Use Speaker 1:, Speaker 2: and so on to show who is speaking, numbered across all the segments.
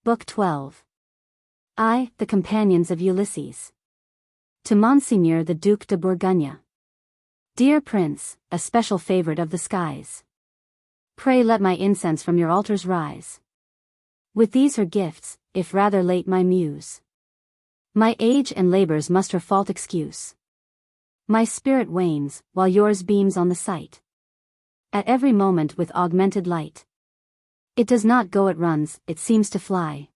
Speaker 1: Book 12. I, the Companions of Ulysses. To Monseigneur the Duc de Bourgogne. Dear Prince, a special favorite of the skies. Pray let my incense from your altars rise. With these her gifts, if rather late my muse. My age and labors must her fault excuse. My spirit wanes, while yours beams on the sight. At every moment with augmented light. It does not go, it runs, it seems to fly.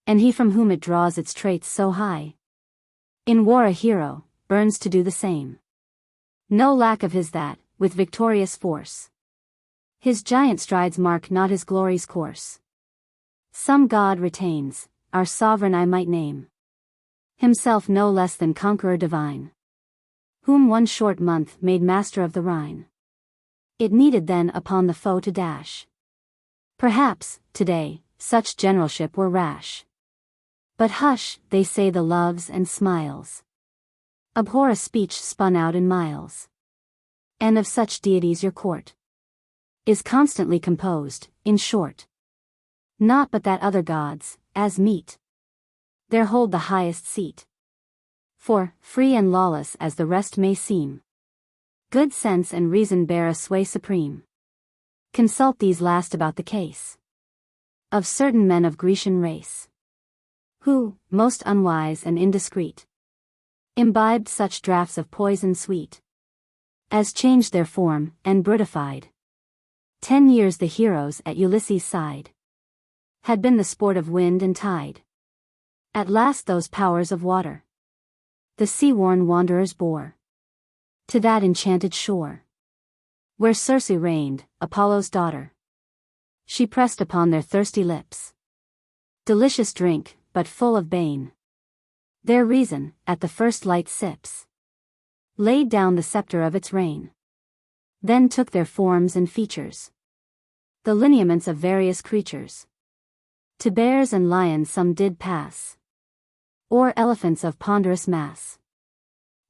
Speaker 1: And he from whom it draws its traits so high. In war a hero, burns to do the same. No lack of his that, with victorious force. His giant strides mark not his glory's course. Some god retains, our sovereign I might name. Himself no less than conqueror divine. Whom one short month made master of the Rhine. It needed then upon the foe to dash. Perhaps, today, such generalship were rash. But hush, they say the loves and smiles. Abhor a speech spun out in miles. And of such deities your court is constantly composed, in short. Not but that other gods, as meet, there hold the highest seat. For, free and lawless as the rest may seem, good sense and reason bear a sway supreme. Consult these last about the case of certain men of Grecian race, who, most unwise and indiscreet, imbibed such draughts of poison sweet, as changed their form, and brutified. 10 years the heroes at Ulysses' side had been the sport of wind and tide. At last those powers of water the sea-worn wanderers bore to that enchanted shore, where Circe reigned, Apollo's daughter. She pressed upon their thirsty lips delicious drink, but full of bane. Their reason, at the first light sips, laid down the scepter of its reign. Then took their forms and features, the lineaments of various creatures. To bears and lions some did pass, or elephants of ponderous mass.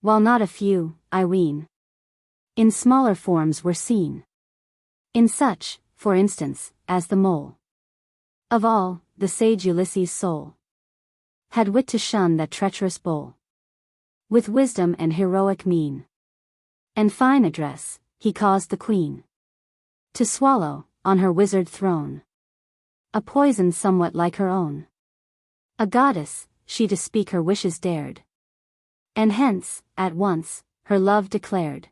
Speaker 1: While not a few, I ween, in smaller forms were seen. In such, for instance, as the mole. Of all, the sage Ulysses' soul had wit to shun that treacherous bull. With wisdom and heroic mien, and fine address, he caused the queen to swallow, on her wizard throne, a poison somewhat like her own. A goddess, she to speak her wishes dared, and hence, at once, her love declared.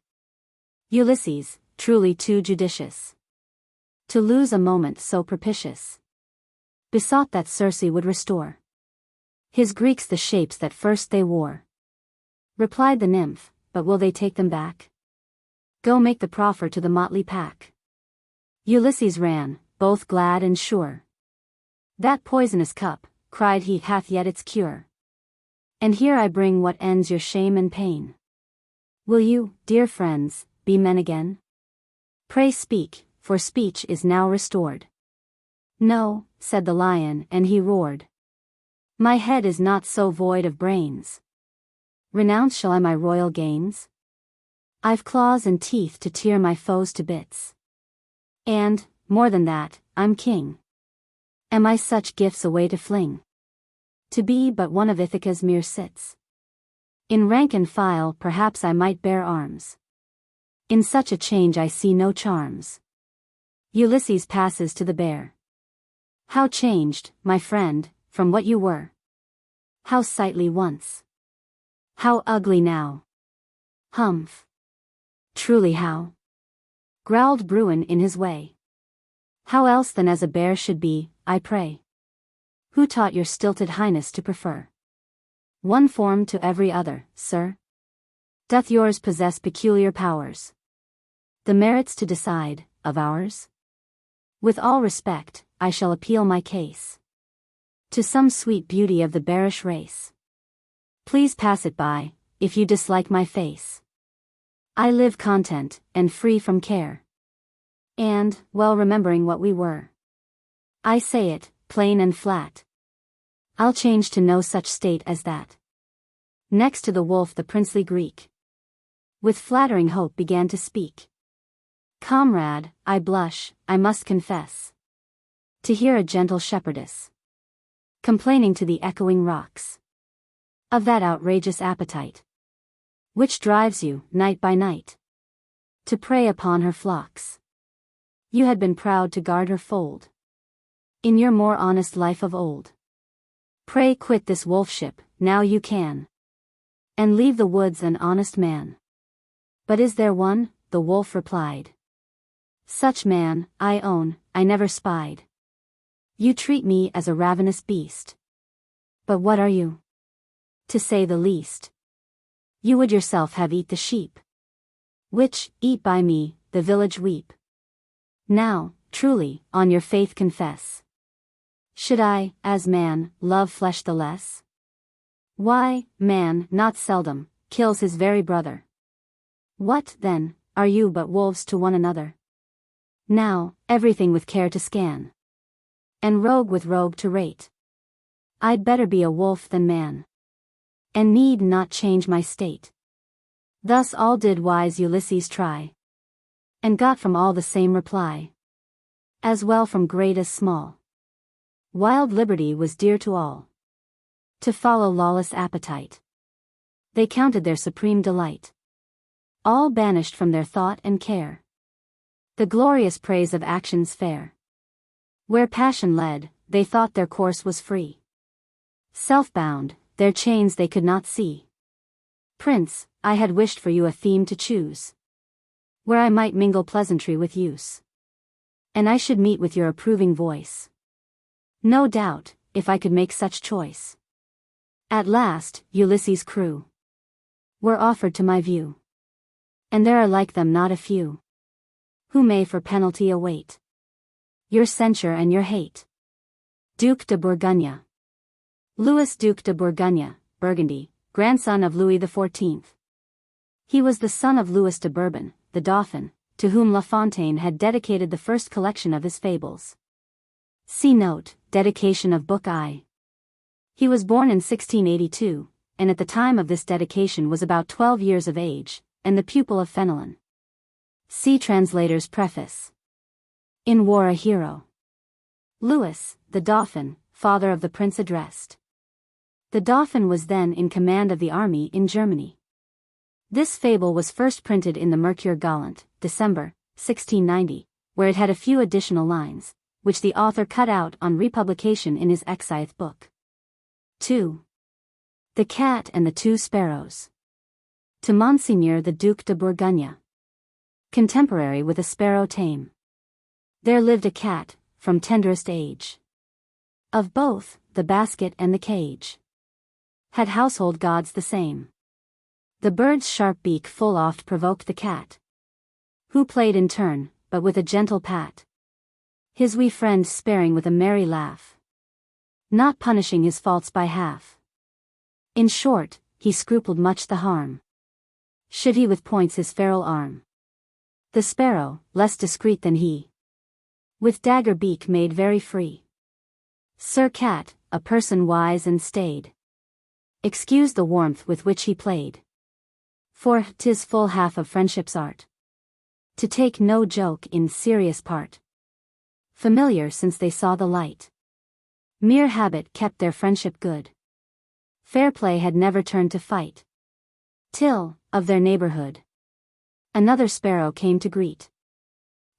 Speaker 1: Ulysses, truly too judicious to lose a moment so propitious, besought that Circe would restore his Greeks the shapes that first they wore. Replied the nymph, but will they take them back? Go make the proffer to the motley pack. Ulysses ran, both glad and sure. That poisonous cup, cried he, hath yet its cure. And here I bring what ends your shame and pain. Will you, dear friends, be men again? Pray speak, for speech is now restored. No, said the lion, and he roared. My head is not so void of brains. Renounce shall I my royal gains? I've claws and teeth to tear my foes to bits. And, more than that, I'm king. Am I such gifts away to fling? To be but one of Ithaca's mere cits? In rank and file perhaps I might bear arms. In such a change I see no charms. Ulysses passes to the bear. How changed, my friend, from what you were. How sightly once. How ugly now. Humph. Truly how? Growled Bruin in his way. How else than as a bear should be, I pray? Who taught your stilted highness to prefer one form to every other, sir? Doth yours possess peculiar powers, the merits to decide, of ours? With all respect, I shall appeal my case to some sweet beauty of the bearish race. Please pass it by, if you dislike my face. I live content, and free from care. And, well remembering what we were, I say it, plain and flat. I'll change to no such state as that. Next to the wolf the princely Greek with flattering hope began to speak. Comrade, I blush, I must confess, to hear a gentle shepherdess complaining to the echoing rocks of that outrageous appetite, which drives you, night by night, to prey upon her flocks. You had been proud to guard her fold in your more honest life of old. Pray quit this wolfship, now you can, and leave the woods an honest man. But is there one? The wolf replied. Such man, I own, I never spied. You treat me as a ravenous beast. But what are you? To say the least. You would yourself have eat the sheep, which, eat by me, the village weep. Now, truly, on your faith confess. Should I, as man, love flesh the less? Why, man, not seldom, kills his very brother. What, then, are you but wolves to one another? Now, everything with care to scan, and rogue with rogue to rate. I'd better be a wolf than man, and need not change my state. Thus all did wise Ulysses try, and got from all the same reply, as well from great as small. Wild liberty was dear to all, to follow lawless appetite. They counted their supreme delight, all banished from their thought and care, the glorious praise of actions fair. Where passion led, they thought their course was free. Self-bound, their chains they could not see. Prince, I had wished for you a theme to choose, where I might mingle pleasantry with use, and I should meet with your approving voice. No doubt, if I could make such choice. At last, Ulysses' crew were offered to my view, and there are like them not a few, who may for penalty await your censure and your hate. Duc de Bourgogne. Louis Duc de Bourgogne, Burgundy, grandson of Louis XIV. He was the son of Louis de Bourbon, the Dauphin, to whom La Fontaine had dedicated the first collection of his fables. See note, dedication of Book I. He was born in 1682, and at the time of this dedication was about 12 years of age, and the pupil of Fenelon. See translator's preface. In war a hero. Louis, the Dauphin, father of the prince addressed. The Dauphin was then in command of the army in Germany. This fable was first printed in the Mercure Galant, December, 1690, where it had a few additional lines, which the author cut out on republication in his Exeath book. 2. The Cat and the Two Sparrows. To Monseigneur the Duc de Bourgogne. Contemporary with a sparrow tame. There lived a cat, from tenderest age. Of both, the basket and the cage had household gods the same. The bird's sharp beak full oft provoked the cat, who played in turn, but with a gentle pat, his wee friend sparing with a merry laugh, not punishing his faults by half. In short, he scrupled much the harm, should he with points his feral arm. The sparrow, less discreet than he, with dagger beak made very free. Sir Cat, a person wise and staid, excused the warmth with which he played, for 'tis full half of friendship's art, to take no joke in serious part. Familiar since they saw the light, mere habit kept their friendship good. Fair play had never turned to fight, till, of their neighborhood, another sparrow came to greet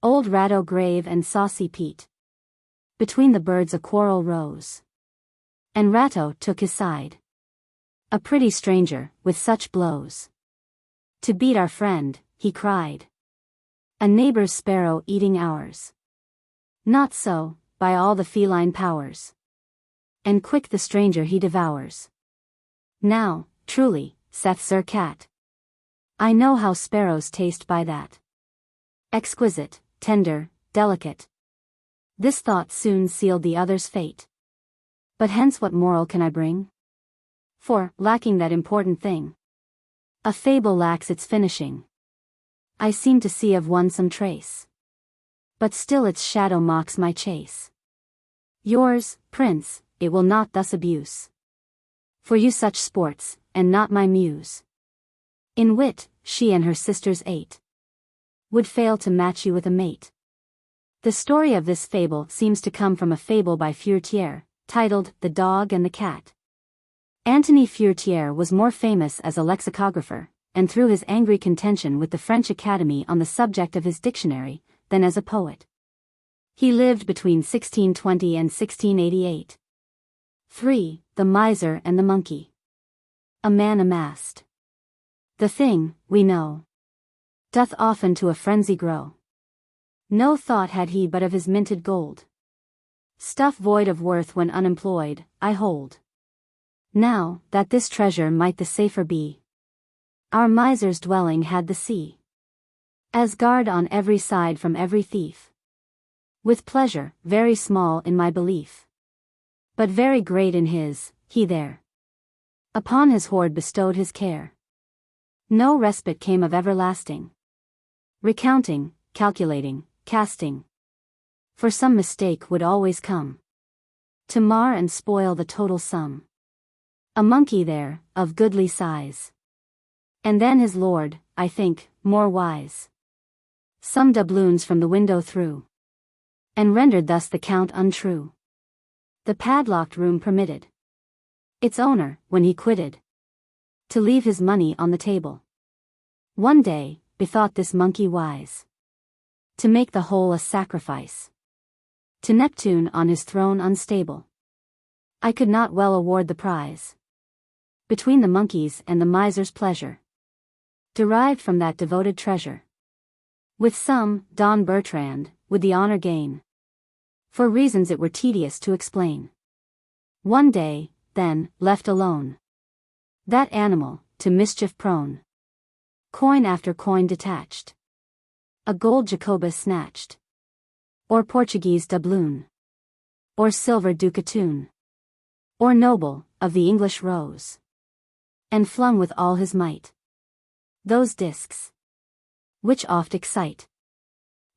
Speaker 1: old Ratto grave and saucy Pete. Between the birds a quarrel rose, and Ratto took his side. A pretty stranger, with such blows, to beat our friend, he cried. A neighbor's sparrow eating ours. Not so, by all the feline powers, and quick the stranger he devours. Now, truly, saith Sir Cat, I know how sparrows taste by that. Exquisite, tender, delicate. This thought soon sealed the other's fate. But hence what moral can I bring? For, lacking that important thing, a fable lacks its finishing. I seem to see of one some trace, but still its shadow mocks my chase. Yours, Prince, it will not thus abuse, for you such sports, and not my muse. In wit, she and her sisters 8 would fail to match you with a mate. The story of this fable seems to come from a fable by Furetière, titled The Dog and the Cat. Antony Furetière was more famous as a lexicographer, and through his angry contention with the French Academy on the subject of his dictionary, than as a poet. He lived between 1620 and 1688. 3. The Miser and the Monkey. A man amassed. The thing, we know, doth often to a frenzy grow. No thought had he but of his minted gold. Stuff void of worth when unemployed, I hold. Now, that this treasure might the safer be, our miser's dwelling had the sea, as guard on every side from every thief. With pleasure, very small in my belief, but very great in his, he there upon his hoard bestowed his care. No respite came of everlasting recounting, calculating, casting, for some mistake would always come to mar and spoil the total sum. A monkey there, of goodly size, and then his lord, I think, more wise, some doubloons from the window threw, and rendered thus the count untrue. The padlocked room permitted its owner, when he quitted, to leave his money on the table. One day, bethought this monkey wise, to make the whole a sacrifice to Neptune on his throne unstable. I could not well award the prize between the monkey's and the miser's pleasure, derived from that devoted treasure. With some, Don Bertrand, would the honor gain, for reasons it were tedious to explain. One day, then, left alone, that animal, to mischief prone, coin after coin detached, a gold Jacobus snatched, or Portuguese doubloon, or silver ducatoon, or noble, of the English rose, and flung with all his might those discs, which oft excite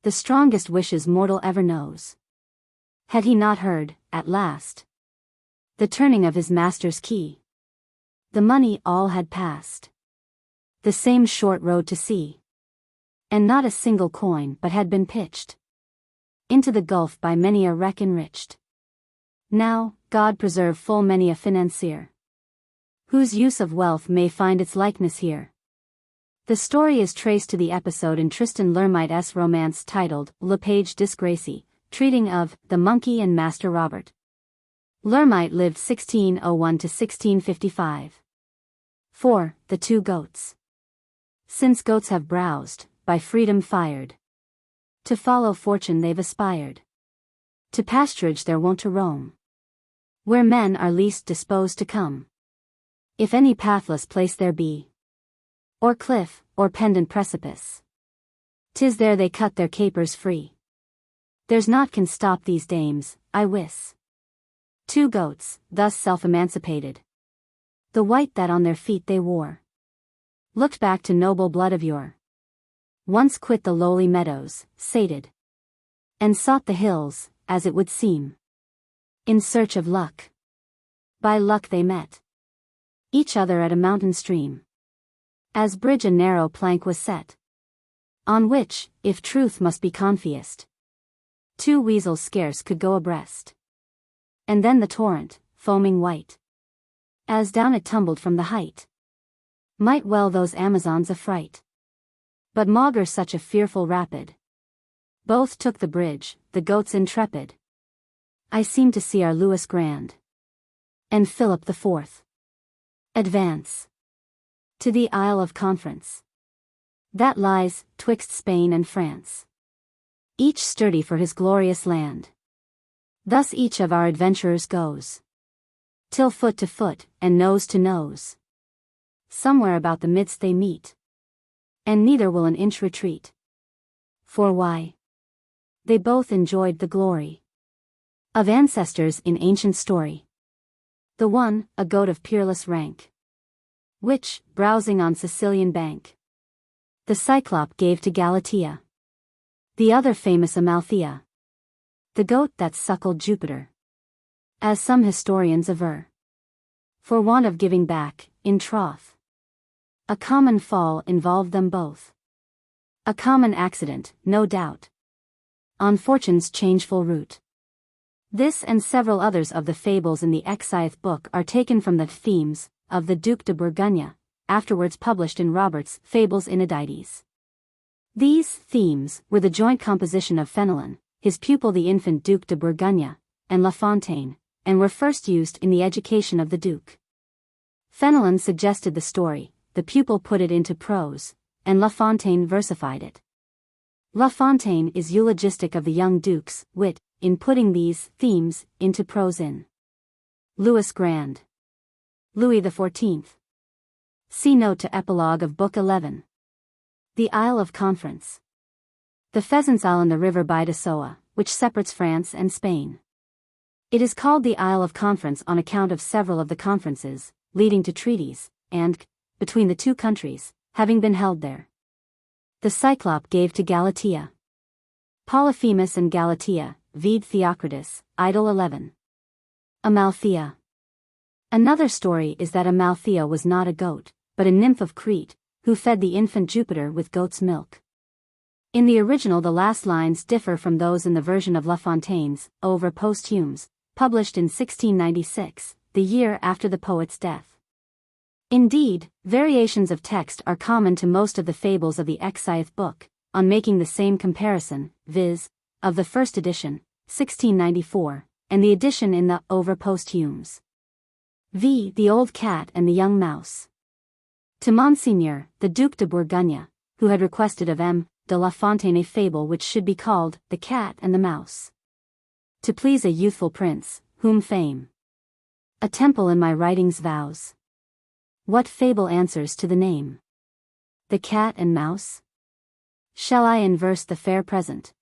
Speaker 1: the strongest wishes mortal ever knows. Had he not heard, at last, the turning of his master's key, the money all had passed the same short road to sea, and not a single coin but had been pitched into the gulf by many a wreck enriched. Now, God preserve full many a financier, whose use of wealth may find its likeness here. The story is traced to the episode in Tristan l'Hermite's romance titled Le Page Disgracie, treating of the monkey and Master Robert. L'Hermite lived 1601 to 1655. 4. The Two Goats. Since goats have browsed, by freedom fired, to follow fortune they've aspired, to pasturage they're wont to roam, where men are least disposed to come. If any pathless place there be, or cliff, or pendant precipice, 'tis there they cut their capers free. There's naught can stop these dames, I wis. Two goats, thus self-emancipated, the white that on their feet they wore, looked back to noble blood of yore. Once quit the lowly meadows, sated, and sought the hills, as it would seem, in search of luck. By luck they met each other at a mountain stream, as bridge a narrow plank was set, on which, if truth must be confessed, two weasels scarce could go abreast. And then the torrent, foaming white, as down it tumbled from the height, might well those Amazons affright, but maugre such a fearful rapid. Both took the bridge, the goats intrepid. I seem to see our Louis Grand and Philip the Fourth advance to the Isle of Conference, that lies 'twixt Spain and France, each sturdy for his glorious land. Thus each of our adventurers goes, till foot to foot, and nose to nose, somewhere about the midst they meet, and neither will an inch retreat. For why? They both enjoyed the glory of ancestors in ancient story. The one, a goat of peerless rank, which, browsing on Sicilian bank, the Cyclop gave to Galatea. The other famous Amalthea, the goat that suckled Jupiter, as some historians aver, for want of giving back, in troth. A common fall involved them both, a common accident, no doubt, on fortune's changeful route. This and several others of the fables in the Aesop book are taken from the themes of the Duc de Bourgogne, afterwards published in Robert's Fables Inedites. These themes were the joint composition of Fenelon, his pupil the infant Duc de Bourgogne, and La Fontaine, and were first used in the education of the Duke. Fenelon suggested the story, the pupil put it into prose, and La Fontaine versified it. La Fontaine is eulogistic of the young Duke's wit, in putting these themes into prose in Louis Grand. Louis XIV. See note to Epilogue of Book 11. The Isle of Conference. The Pheasants' Isle in the river Bidasoa, which separates France and Spain. It is called the Isle of Conference on account of several of the conferences, leading to treaties, and, between the two countries, having been held there. The Cyclop gave to Galatea. Polyphemus and Galatea, vide Theocritus, Idyll 11. Amalthea. Another story is that Amalthea was not a goat, but a nymph of Crete, who fed the infant Jupiter with goat's milk. In the original the last lines differ from those in the version of La Fontaine's Ouvres Posthumes, published in 1696, the year after the poet's death. Indeed, variations of text are common to most of the fables of the Aesop book, on making the same comparison, viz., of the first edition, 1694, and the edition in the Ouvres Posthumes. V. The Old Cat and the Young Mouse. To Monseigneur, the Duc de Bourgogne, who had requested of M. de La Fontaine a fable which should be called The Cat and the Mouse. To please a youthful prince, whom fame a temple in my writings vows. What fable answers to the name? The Cat and Mouse? Shall I in verse the fair present?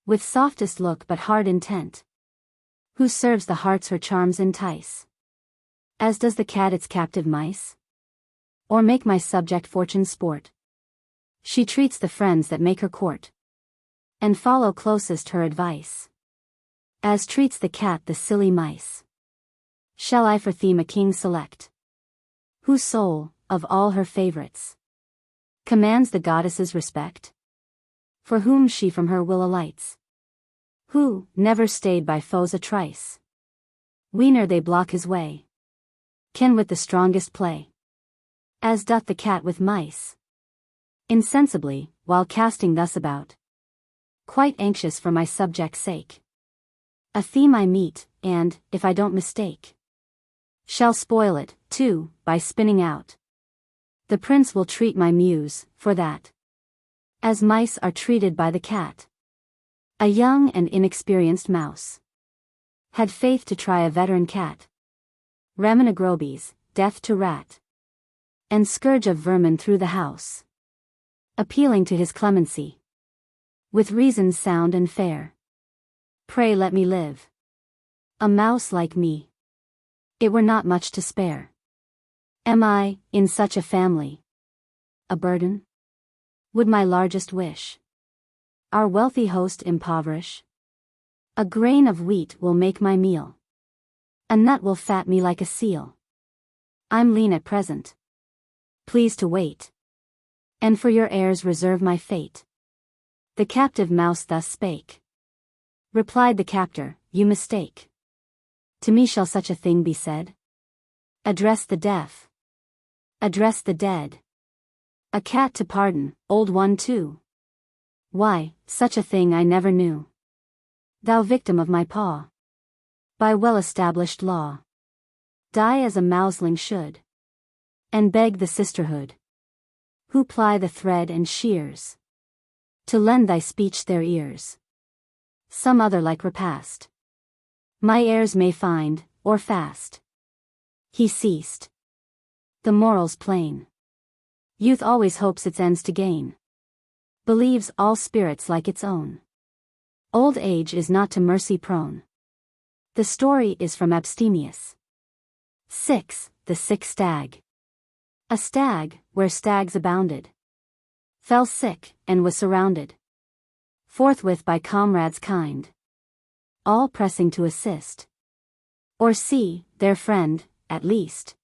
Speaker 1: With softest look but hard intent. Who serves the hearts her charms entice? As does the cat its captive mice? Or make my subject fortune's sport? She treats the friends that make her court, and follow closest her advice, as treats the cat the silly mice. Shall I for theme a king select, whose soul, of all her favorites, commands the goddess's respect? For whom she from her will alights, who, never stayed by foes a trice, whene'er they block his way, can with the strongest play, as doth the cat with mice. Insensibly, while casting thus about, quite anxious for my subject's sake, a theme I meet, and, if I don't mistake, shall spoil it, too, by spinning out. The prince will treat my muse, for that, as mice are treated by the cat. A young and inexperienced mouse had faith to try a veteran cat. Ramanagrobes, death to rat, and scourge of vermin through the house, appealing to his clemency, with reasons sound and fair. Pray let me live. A mouse like me, it were not much to spare. Am I, in such a family, a burden? Would my largest wish our wealthy host impoverish? A grain of wheat will make my meal, a nut will fat me like a seal. I'm lean at present, please to wait, and for your heirs reserve my fate. The captive mouse thus spake. Replied the captor, you mistake. To me shall such a thing be said? Address the deaf, address the dead. A cat to pardon, old one too. Why, such a thing I never knew. Thou victim of my paw, by well-established law, die as a mouseling should, and beg the sisterhood, who ply the thread and shears, to lend thy speech their ears. Some other like repast my heirs may find, or fast. He ceased. The moral's plain. Youth always hopes its ends to gain, believes all spirits like its own. Old age is not to mercy prone. The story is from Abstemius. 6. The Sick Stag. A stag, where stags abounded, fell sick, and was surrounded forthwith by comrades kind, all pressing to assist, or see, their friend, at least,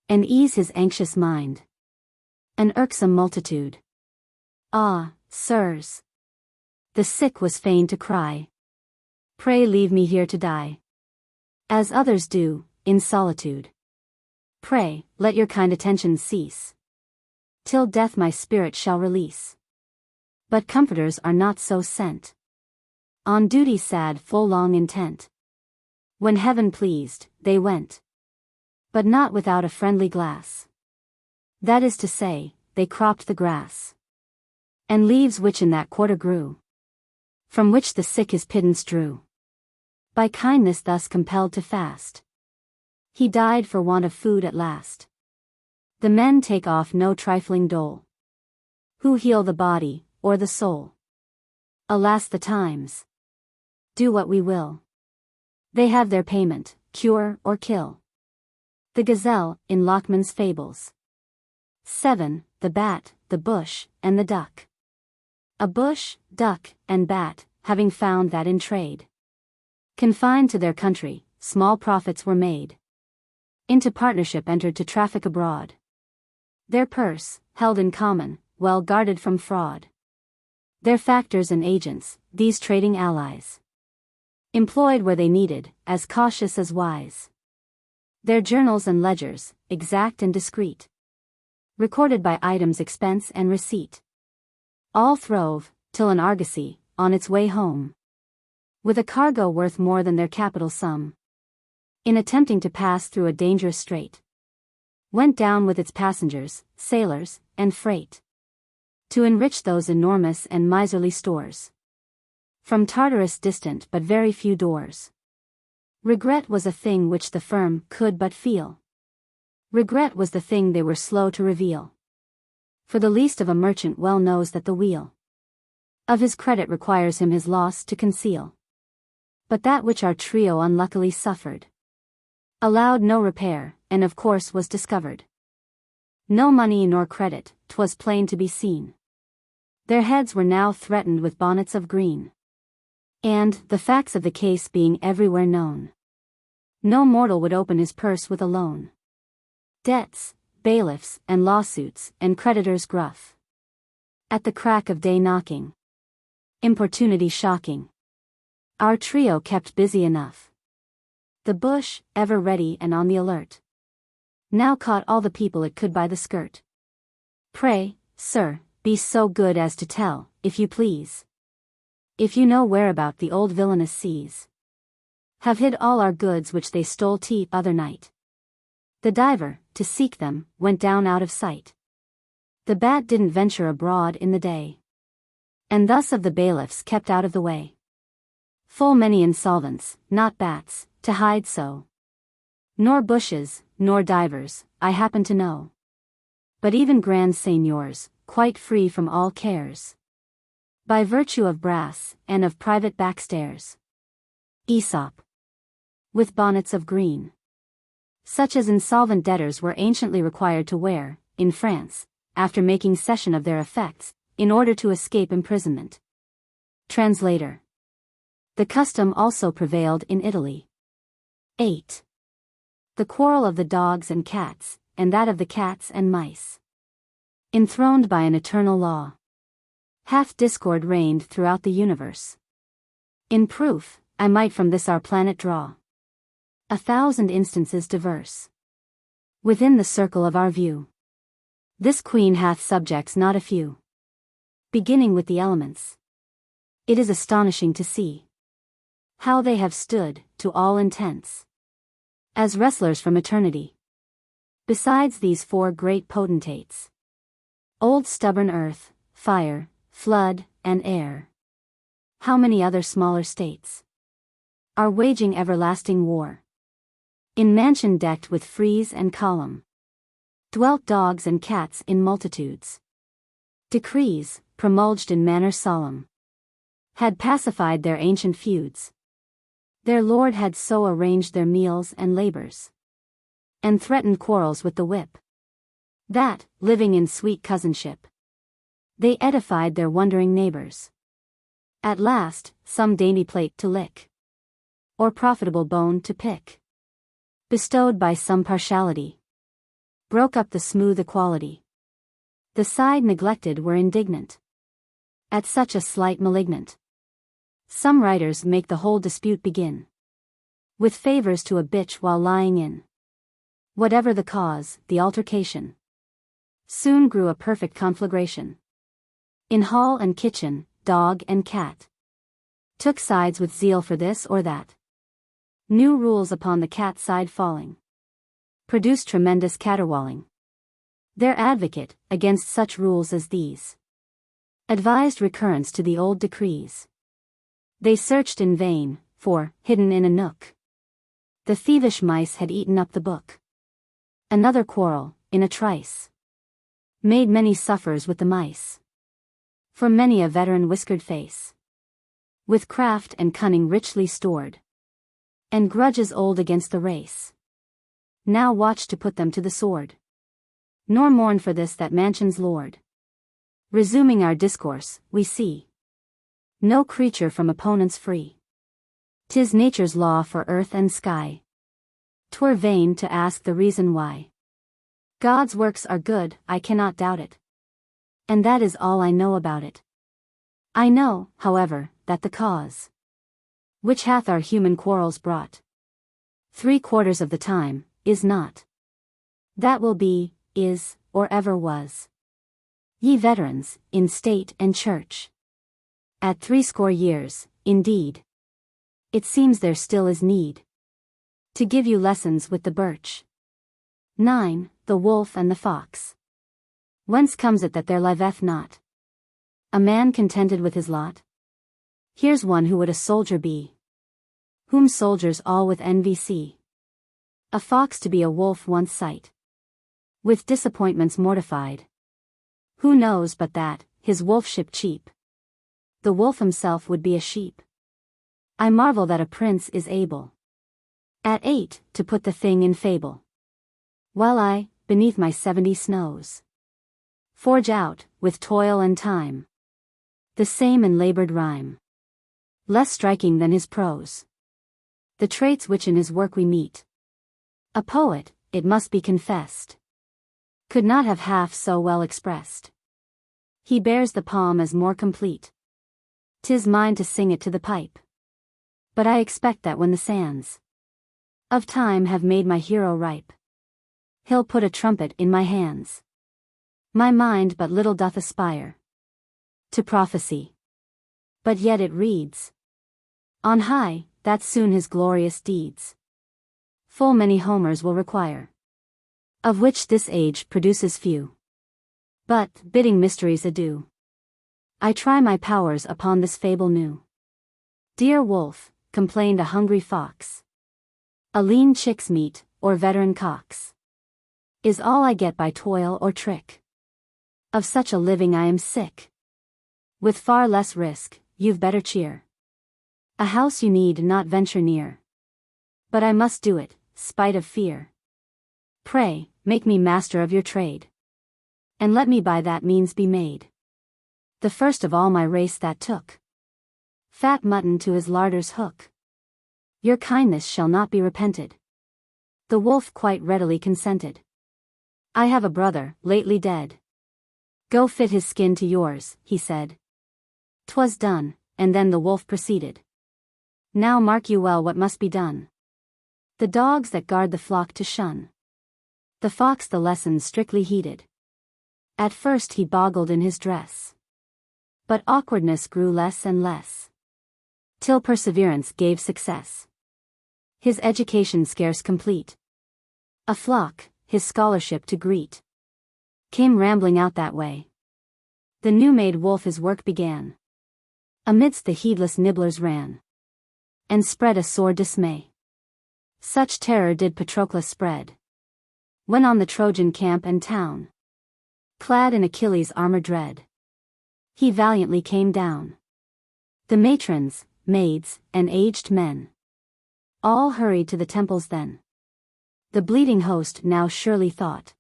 Speaker 1: and ease his anxious mind. An irksome multitude. Ah, sirs! The sick was fain to cry. Pray leave me here to die, as others do, in solitude. Pray, let your kind attentions cease, till death my spirit shall release. But comforters are not so sent, on duty sad full long intent. When heaven pleased, they went, but not without a friendly glass. That is to say, they cropped the grass, and leaves which in that quarter grew, from which the sick his pittance drew. By kindness thus compelled to fast, he died for want of food at last. The men take off no trifling dole, who heal the body, or the soul. Alas the times! Do what we will, they have their payment, cure or kill. The gazelle, in Lockman's Fables. 7. The bat, the bush, and the duck. A bush, duck, and bat, having found that in trade, confined to their country, small profits were made, into partnership entered to traffic abroad. Their purse, held in common, well guarded from fraud. Their factors and agents, these trading allies, employed where they needed, as cautious as wise. Their journals and ledgers, exact and discreet, recorded by items expense and receipt. All throve, till an argosy, on its way home, with a cargo worth more than their capital sum, in attempting to pass through a dangerous strait, went down with its passengers, sailors, and freight, to enrich those enormous and miserly stores, from Tartarus distant but very few doors. Regret was a thing which the firm could but feel. Regret was the thing they were slow to reveal. For the least of a merchant well knows that the weal of his credit requires him his loss to conceal. But that which our trio unluckily suffered allowed no repair, and of course was discovered. No money nor credit, 'twas plain to be seen. Their heads were now threatened with bonnets of green, and, the facts of the case being everywhere known, no mortal would open his purse with a loan. Debts, bailiffs, and lawsuits, and creditors gruff, at the crack of day knocking, importunity shocking, our trio kept busy enough. The bush, ever ready and on the alert, now caught all the people it could by the skirt. Pray, sir, be so good as to tell, if you please, if you know whereabout the old villainous seas have hid all our goods which they stole t'other night. The diver, to seek them, went down out of sight. The bat didn't venture abroad in the day, and thus of the bailiffs kept out of the way. Full many insolvents, not bats, to hide so, nor bushes, nor divers, I happen to know. But even grand seigneurs, quite free from all cares, by virtue of brass, and of private backstairs. Aesop, with bonnets of green, such as insolvent debtors were anciently required to wear, in France, after making cession of their effects, in order to escape imprisonment. Translator. The custom also prevailed in Italy. 8. The quarrel of the dogs and cats, and that of the cats and mice. Enthroned by an eternal law, hath discord reigned throughout the universe. In proof, I might from this our planet draw 1,000 instances diverse, within the circle of our view. This queen hath subjects not a few, beginning with the elements. It is astonishing to see how they have stood, to all intents, as wrestlers from eternity. Besides these 4 great potentates, old stubborn earth, fire, flood, and air, how many other smaller states are waging everlasting war? In mansion decked with frieze and column, dwelt dogs and cats in multitudes. Decrees, promulged in manner solemn, had pacified their ancient feuds. Their lord had so arranged their meals and labors, and threatened quarrels with the whip, that, living in sweet cousinship, they edified their wondering neighbors. At last, some dainty plate to lick, or profitable bone to pick, bestowed by some partiality, broke up the smooth equality. The side neglected were indignant at such a slight malignant Some writers make the whole dispute begin with favors to a bitch while lying in. Whatever the cause, the altercation soon grew a perfect conflagration. In hall and kitchen, dog and cat took sides with zeal for this or that. New rules upon the cat side falling produced tremendous caterwauling. Their advocate, against such rules as these, advised recurrence to the old decrees. They searched in vain, for, hidden in a nook, the thievish mice had eaten up the book. Another quarrel, in a trice, made many suffers with the mice. For many a veteran whiskered face, with craft and cunning richly stored, and grudges old against the race, now watch to put them to the sword. Nor mourn for this that mansion's lord. Resuming our discourse, we see no creature from opponents free. 'Tis nature's law for earth and sky. 'Twere vain to ask the reason why. God's works are good, I cannot doubt it. And that is all I know about it. I know, however, that the cause which hath our human quarrels brought 3/4 of the time, is not that will be, is, or ever was. Ye veterans, in state and church, at 80 years, indeed, it seems there still is need to give you lessons with the birch. 9. The wolf and the fox. Whence comes it that there liveth not a man contented with his lot? Here's one who would a soldier be, whom soldiers all with envy see. A fox to be a wolf once sight, with disappointments mortified. Who knows but that, his wolfship cheap, the wolf himself would be a sheep? I marvel that a prince is able, at 8, to put the thing in fable, while I, beneath my 70 snows, forge out, with toil and time, the same in labored rhyme, less striking than his prose, the traits which in his work we meet. A poet, it must be confessed, could not have half so well expressed. He bears the palm as more complete. 'Tis mine to sing it to the pipe. But I expect that when the sands of time have made my hero ripe, he'll put a trumpet in my hands. My mind but little doth aspire to prophecy, but yet it reads on high, that soon his glorious deeds full many Homers will require, of which this age produces few. But, bidding mysteries adieu, I try my powers upon this fable new. Dear wolf, complained a hungry fox, a lean chick's meat, or veteran cock's, is all I get by toil or trick. Of such a living I am sick. With far less risk, you've better cheer. A house you need not venture near. But I must do it, spite of fear. Pray, make me master of your trade, and let me by that means be made the first of all my race that took fat mutton to his larder's hook. Your kindness shall not be repented. The wolf quite readily consented. I have a brother, lately dead. Go fit his skin to yours, he said. 'Twas done, and then the wolf proceeded. Now mark you well what must be done. The dogs that guard the flock to shun. The fox the lessons strictly heeded. At first he boggled in his dress, but awkwardness grew less and less, till perseverance gave success. His education scarce complete, a flock, his scholarship to greet, came rambling out that way. The new-made wolf his work began. Amidst the heedless nibblers ran, and spread a sore dismay. Such terror did Patroclus spread, when on the Trojan camp and town, clad in Achilles' armor dread, he valiantly came down. The matrons, maids, and aged men all hurried to the temples then. The bleeding host now surely thought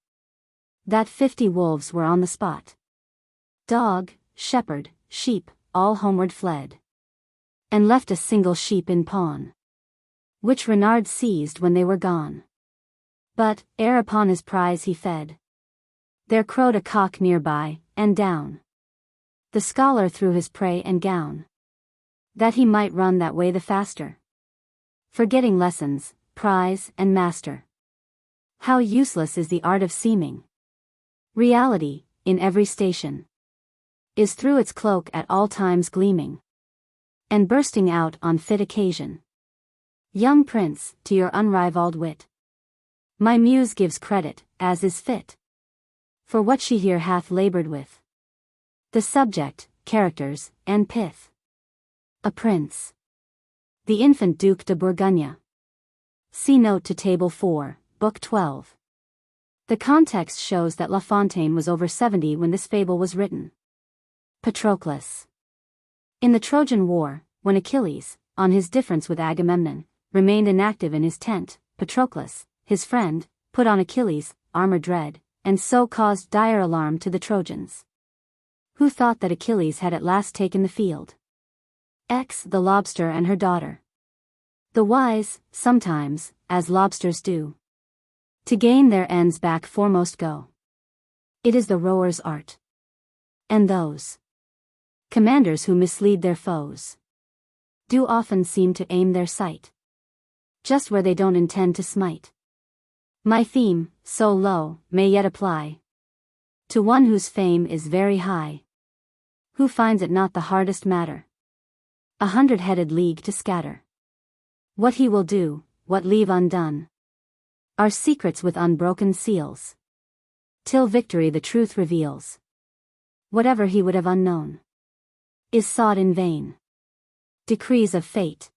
Speaker 1: that 50 wolves were on the spot. Dog, shepherd, sheep, all homeward fled, and left a single sheep in pawn, which Renard seized when they were gone. But, ere upon his prize he fed, there crowed a cock near by, and down the scholar threw his prey and gown. that he might run that way the faster, forgetting lessons, prize, and master. How useless is the art of seeming. Reality, in every station, is through its cloak at all times gleaming, and bursting out on fit occasion. Young prince, to your unrivalled wit, my muse gives credit, as is fit, for what she here hath labored with, the subject, characters, and pith. A prince. The infant Duc de Bourgogne. See note to Table 4, Book 12. The context shows that La Fontaine was over 70 when this fable was written. Patroclus. In the Trojan War, when Achilles, on his difference with Agamemnon, remained inactive in his tent, Patroclus, his friend, put on Achilles' armor dread, and so caused dire alarm to the Trojans, who thought that Achilles had at last taken the field. The lobster and her daughter. The wise, sometimes, as lobsters do, to gain their ends back foremost go. It is the rower's art. And those commanders who mislead their foes do often seem to aim their sight just where they don't intend to smite. My theme, so low, may yet apply to one whose fame is very high, who finds it not the hardest matter 100-headed league to scatter. What he will do, what leave undone, are secrets with unbroken seals, till victory the truth reveals. Whatever he would have unknown is sought in vain. Decrees of fate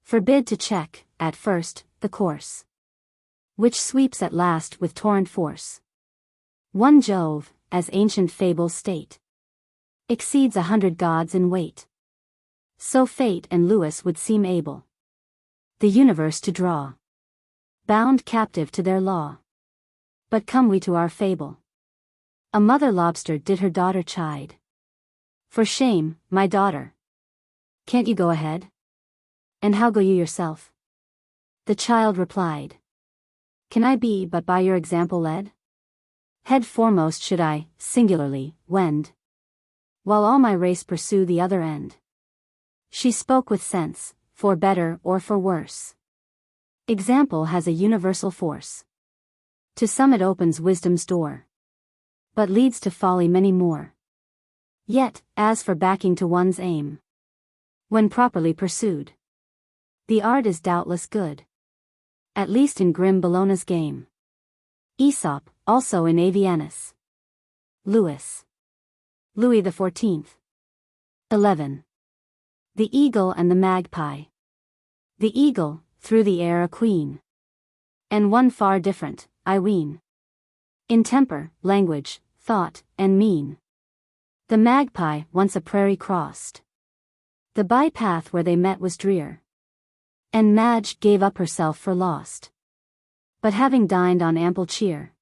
Speaker 1: forbid to check, at first, the course which sweeps at last with torrent force. One Jove, as ancient fables state, exceeds 100 gods in weight. So fate and Lewis would seem able the universe to draw, bound captive to their law. But come we to our fable. A mother lobster did her daughter chide. For shame, my daughter. Can't you go ahead? And how go you yourself? The child replied, can I be but by your example led? Head foremost should I, singularly, wend, while all my race pursue the other end. She spoke with sense, for better or for worse. Example has a universal force. To some it opens wisdom's door, but leads to folly many more. Yet, as for backing to one's aim, when properly pursued, the art is doubtless good, at least in grim Bellona's game. Aesop, also in Avianus. Louis XIV. 11. The Eagle and the Magpie. The eagle, through the air a queen, and one far different, I ween, in temper, language, thought, and mien. The magpie once a prairie crossed. The by-path where they met was drear, and Madge gave up herself for lost. But having dined on ample cheer,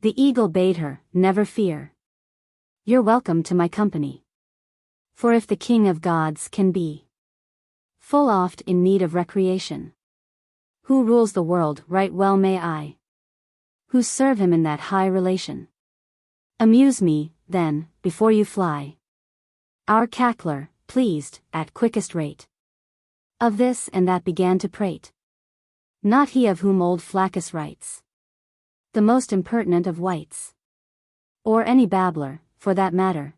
Speaker 1: the eagle bade her, never fear. You're welcome to my company. For if the king of gods can be full oft in need of recreation, who rules the world right well may I, who serve him in that high relation, amuse me, then, before you fly. Our cackler, pleased, at quickest rate, of this and that began to prate. Not he of whom old Flaccus writes, the most impertinent of wights, or any babbler, for that matter,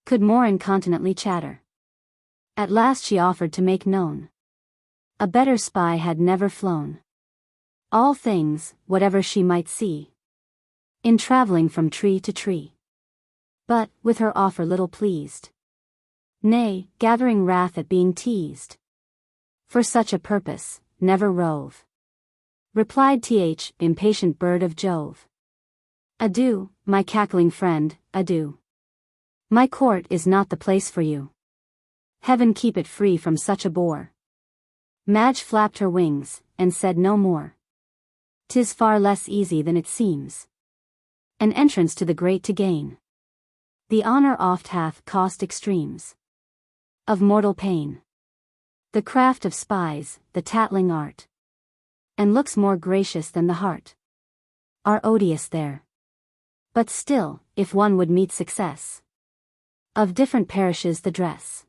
Speaker 1: could more incontinently chatter. At last she offered to make known, a better spy had never flown. All things, whatever she might see, in travelling from tree to tree. But, with her offer little pleased, nay, gathering wrath at being teased, for such a purpose, never rove. Replied impatient bird of Jove. Adieu, my cackling friend, adieu. My court is not the place for you. Heaven keep it free from such a bore. Madge flapped her wings, and said no more. 'Tis far less easy than it seems, an entrance to the great to gain. The honor oft hath cost extremes of mortal pain. The craft of spies, the tattling art, and looks more gracious than the heart, are odious there. But still, if one would meet success, of different parishes the dress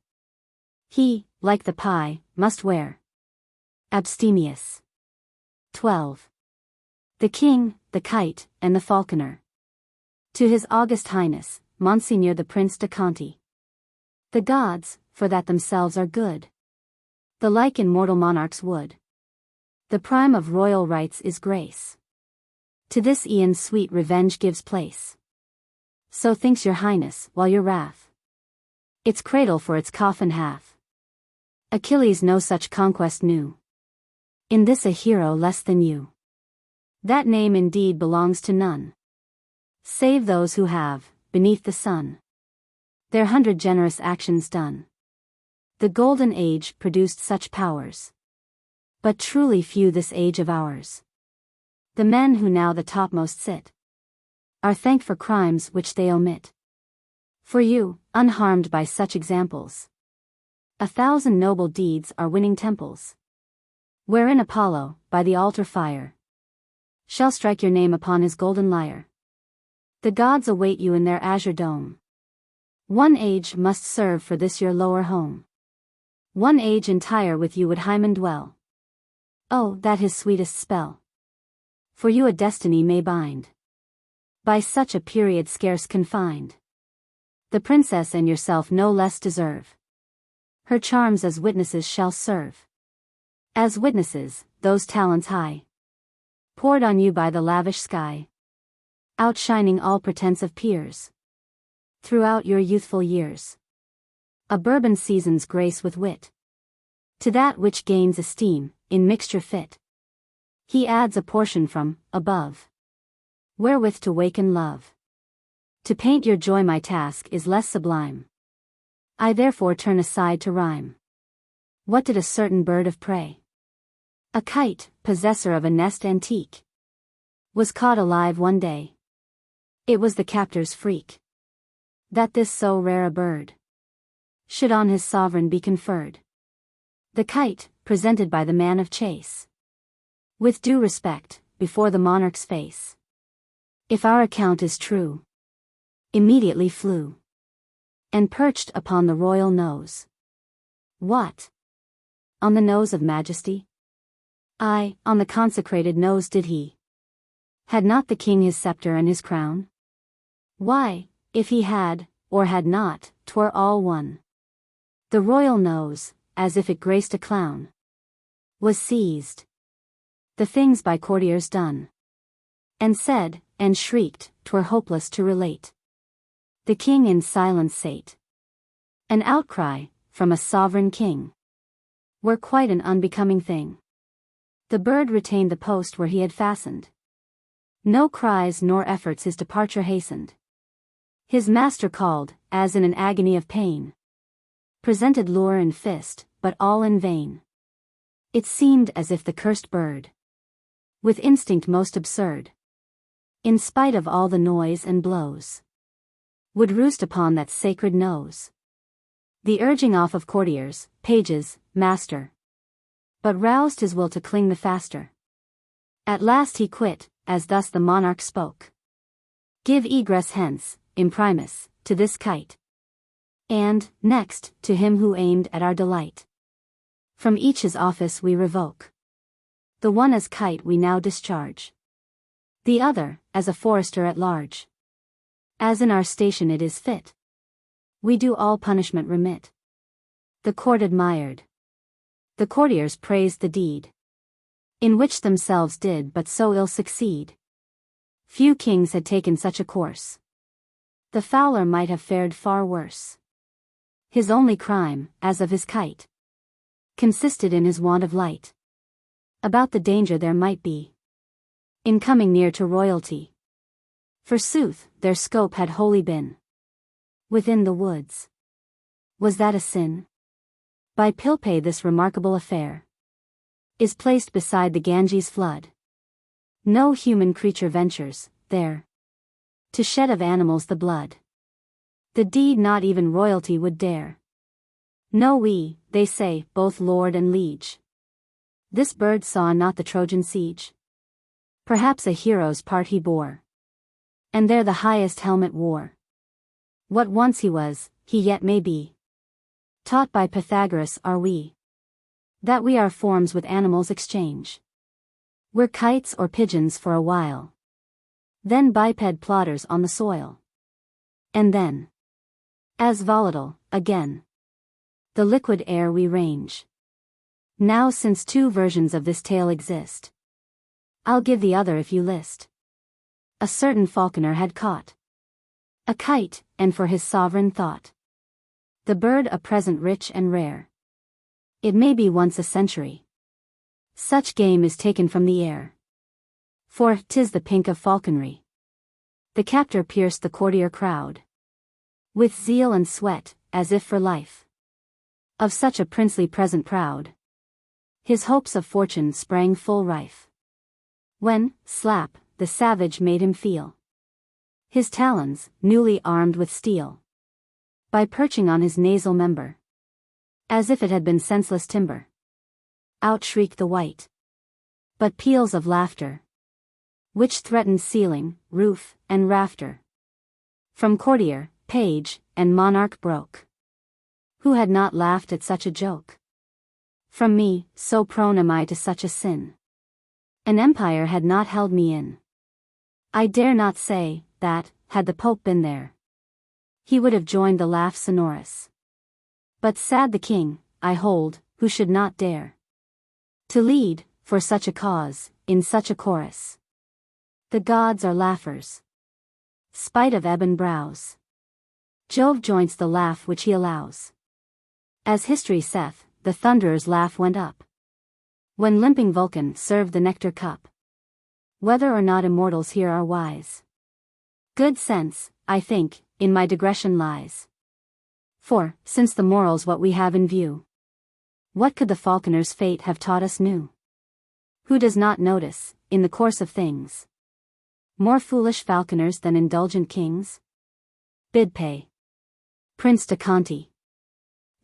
Speaker 1: He, like the pie, must wear. Abstemious. 12. The king, the kite, and the falconer. To His August Highness, Monseigneur the Prince de Conti. The gods, for that themselves are good. The like in mortal monarchs would. The prime of royal rights is grace. To this eon sweet revenge gives place. So thinks your highness, while your wrath its cradle for its coffin hath. Achilles no such conquest knew. In this a hero less than you. That name indeed belongs to none, save those who have, beneath the sun, their 100 generous actions done. The golden age produced such powers, but truly few this age of ours. The men who now the topmost sit are thanked for crimes which they omit. For you, unharmed by such examples, 1,000 noble deeds are winning temples, wherein Apollo, by the altar fire, shall strike your name upon his golden lyre. The gods await you in their azure dome. One age must serve for this your lower home. One age entire with you would Hymen dwell. Oh, that his sweetest spell for you a destiny may bind, by such a period scarce confined. The princess and yourself no less deserve. Her charms as witnesses shall serve. As witnesses, those talents high, poured on you by the lavish sky, outshining all pretense of peers, throughout your youthful years. A Bourbon seasons grace with wit, to that which gains esteem, in mixture fit. He adds a portion from, above, wherewith to waken love. To paint your joy my task is less sublime. I therefore turn aside to rhyme. What did a certain bird of prey, a kite, possessor of a nest antique, was caught alive one day? It was the captor's freak, that this so rare a bird should on his sovereign be conferred. The kite, presented by the man of chase, with due respect, before the monarch's face, if our account is true, immediately flew, and perched upon the royal nose. What? On the nose of majesty? Aye, on the consecrated nose did he. Had not the king his scepter and his crown? Why, if he had, or had not, 'twere all one. The royal nose, as if it graced a clown, was seized. The things by courtiers done, and said, and shrieked, 'twere hopeless to relate. The king in silence sate. An outcry, from a sovereign king, were quite an unbecoming thing. The bird retained the post where he had fastened. No cries nor efforts his departure hastened. His master called, as in an agony of pain, presented lure and fist, but all in vain. It seemed as if the cursed bird, with instinct most absurd, in spite of all the noise and blows, would roost upon that sacred nose. The urging off of courtiers, pages, master, but roused his will to cling the faster. At last he quit, as thus the monarch spoke. Give egress hence, imprimis, to this kite, and, next, to him who aimed at our delight. From each his office we revoke. The one as kite we now discharge, the other, as a forester at large. As in our station it is fit, we do all punishment remit. The court admired. The courtiers praised the deed, in which themselves did but so ill succeed. Few kings had taken such a course. The fowler might have fared far worse. His only crime, as of his kite, consisted in his want of light about the danger there might be in coming near to royalty. Forsooth, their scope had wholly been within the woods. Was that a sin? By Pilpay this remarkable affair is placed beside the Ganges flood. No human creature ventures, there, to shed of animals the blood. The deed not even royalty would dare. No, we, they say, both lord and liege. This bird saw not the Trojan siege. Perhaps a hero's part he bore, and there the highest helmet wore. What once he was, he yet may be. Taught by Pythagoras are we, that we our forms with animals exchange. We're kites or pigeons for a while, then biped plodders on the soil. And then, as volatile, again, the liquid air we range. Now since two versions of this tale exist, I'll give the other if you list. A certain falconer had caught a kite, and for his sovereign thought the bird a present rich and rare. It may be once a century such game is taken from the air, for 'tis the pink of falconry. The captor pierced the courtier crowd with zeal and sweat, as if for life of such a princely present proud. His hopes of fortune sprang full rife, when, slap, the savage made him feel his talons, newly armed with steel, by perching on his nasal member, as if it had been senseless timber. Out shrieked the white, but peals of laughter, which threatened ceiling, roof, and rafter, from courtier, page, and monarch broke. Who had not laughed at such a joke? From me, so prone am I to such a sin, an empire had not held me in. I dare not say, that, had the Pope been there, he would have joined the laugh sonorous. But sad the king, I hold, who should not dare to lead, for such a cause, in such a chorus. The gods are laughers, spite of ebon brows. Jove joints the laugh which he allows. As history saith, the thunderer's laugh went up when limping Vulcan served the nectar cup. Whether or not immortals here are wise, good sense, I think, in my digression lies. For, since the moral's what we have in view, what could the falconer's fate have taught us new? Who does not notice, in the course of things, more foolish falconers than indulgent kings? Bid pay. Prince de Conti.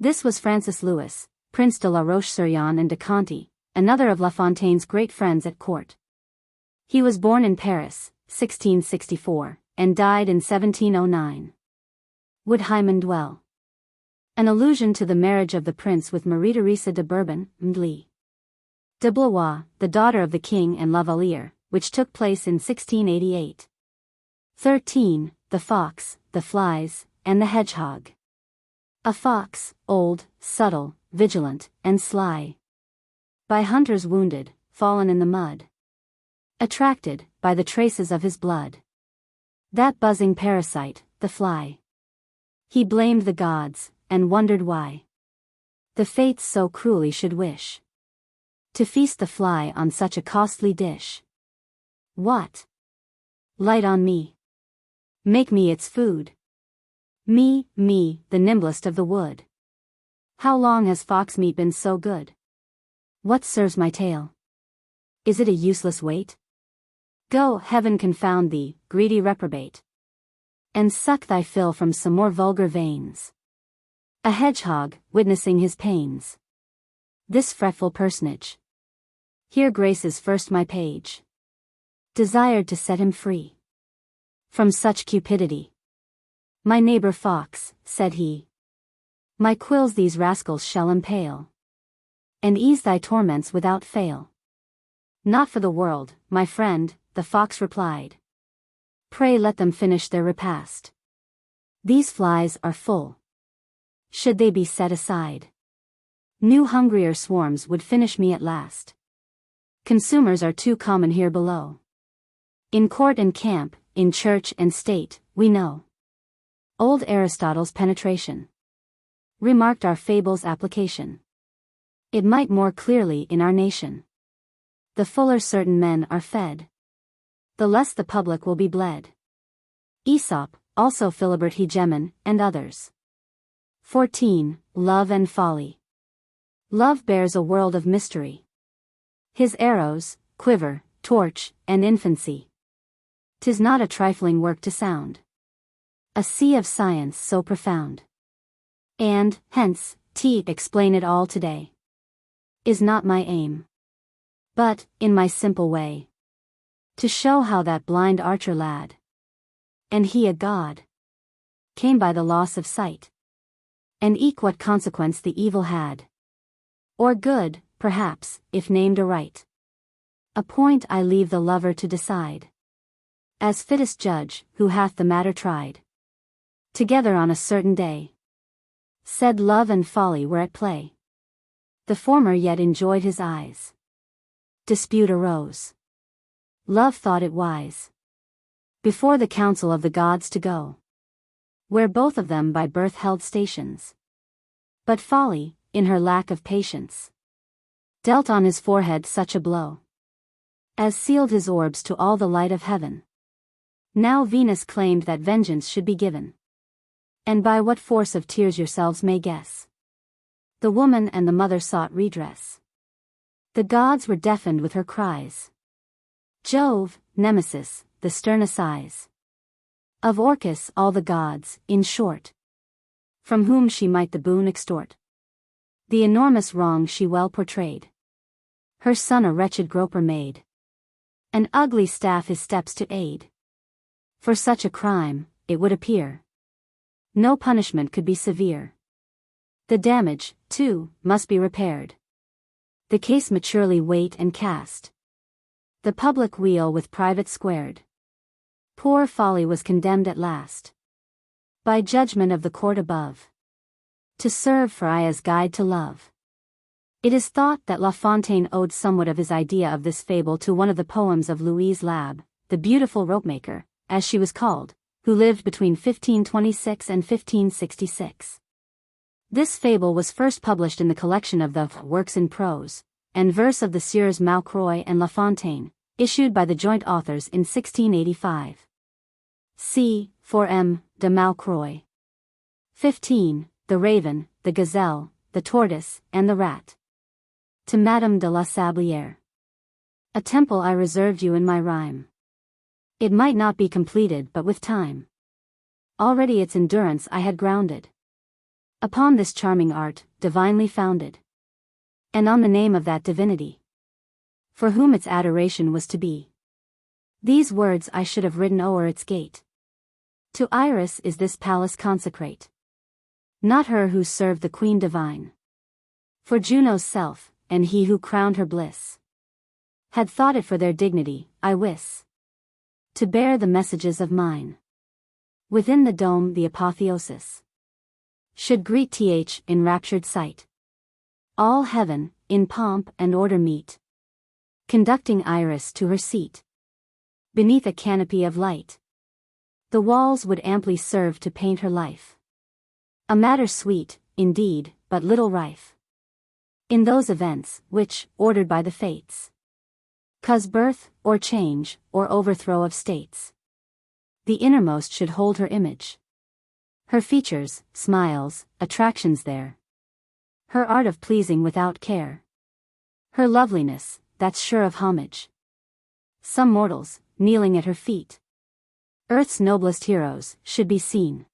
Speaker 1: This was Francis Louis, Prince de la Roche-sur-Yon and de Conti, another of La Fontaine's great friends at court. He was born in Paris, 1664, and died in 1709. Would Hymen dwell? An allusion to the marriage of the prince with Marie Theresa de Bourbon, Mdli de Blois, the daughter of the king and Lavalier, which took place in 1688. 13. The fox, the flies, and the hedgehog. A fox, old, subtle, vigilant, and sly, by hunters wounded, fallen in the mud, attracted, by the traces of his blood, that buzzing parasite, the fly. He blamed the gods, and wondered why the fates so cruelly should wish to feast the fly on such a costly dish. What? Light on me. Make me its food. Me, the nimblest of the wood. How long has fox meat been so good? What serves my tail? Is it a useless weight? Go, heaven confound thee, greedy reprobate, and suck thy fill from some more vulgar veins. A hedgehog, witnessing his pains, this fretful personage here graces first my page, desired to set him free from such cupidity. My neighbor fox, said he, my quills these rascals shall impale, and ease thy torments without fail. Not for the world, my friend, the fox replied. Pray let them finish their repast. These flies are full. Should they be set aside, new hungrier swarms would finish me at last. Consumers are too common here below. In court and camp, in church and state, we know old Aristotle's penetration remarked our fable's application. It might more clearly in our nation. The fuller certain men are fed, the less the public will be bled. Aesop, also Philibert Hegemon, and others. 14. Love and Folly. Love bears a world of mystery. His arrows, quiver, torch, and infancy. 'Tis not a trifling work to sound a sea of science so profound. And, hence, explain it all today is not my aim. But, in my simple way, to show how that blind archer lad, and he a god, came by the loss of sight, and eke what consequence the evil had. Or good, perhaps, if named aright. A point I leave the lover to decide, as fittest judge, who hath the matter tried. Together on a certain day, said love and folly were at play. The former yet enjoyed his eyes. Dispute arose. Love thought it wise before the council of the gods to go, where both of them by birth held stations. But folly, in her lack of patience, dealt on his forehead such a blow as sealed his orbs to all the light of heaven. Now Venus claimed that vengeance should be given, and by what force of tears yourselves may guess. The woman and the mother sought redress. The gods were deafened with her cries. Jove, Nemesis, the stern assize of Orcus, all the gods, in short, from whom she might the boon extort. The enormous wrong she well portrayed. Her son a wretched groper made. An ugly staff his steps to aid. For such a crime, it would appear, no punishment could be severe. The damage, too, must be repaired. The case maturely weighed and cast. The public weal with private squared. Poor folly was condemned at last, by judgment of the court above, to serve for aye as guide to love. It is thought that La Fontaine owed somewhat of his idea of this fable to one of the poems of Louise Lab, the beautiful ropemaker, as she was called, who lived between 1526 and 1566. This fable was first published in the collection of the Works in Prose and Verse of the Sieurs Malcroix and La Fontaine, issued by the joint authors in 1685. C. 4M. de Malcroix. 15. The Raven, the Gazelle, the Tortoise, and the Rat. To Madame de la Sablière. A temple I reserved you in my rhyme. It might not be completed but with time. Already its endurance I had grounded upon this charming art, divinely founded, and on the name of that divinity, for whom its adoration was to be. These words I should have written o'er its gate. To Iris is this palace consecrate, not her who served the Queen divine, for Juno's self, and he who crowned her bliss, had thought it for their dignity, I wis, to bear the messages of mine. Within the dome the apotheosis should greet th enraptured sight. All heaven, in pomp and order meet, conducting Iris to her seat, beneath a canopy of light. The walls would amply serve to paint her life. A matter sweet, indeed, but little rife in those events, which, ordered by the fates, cause birth, or change, or overthrow of states. The innermost should hold her image, her features, smiles, attractions there, her art of pleasing without care, her loveliness, that's sure of homage. Some mortals, kneeling at her feet, earth's noblest heroes, should be seen.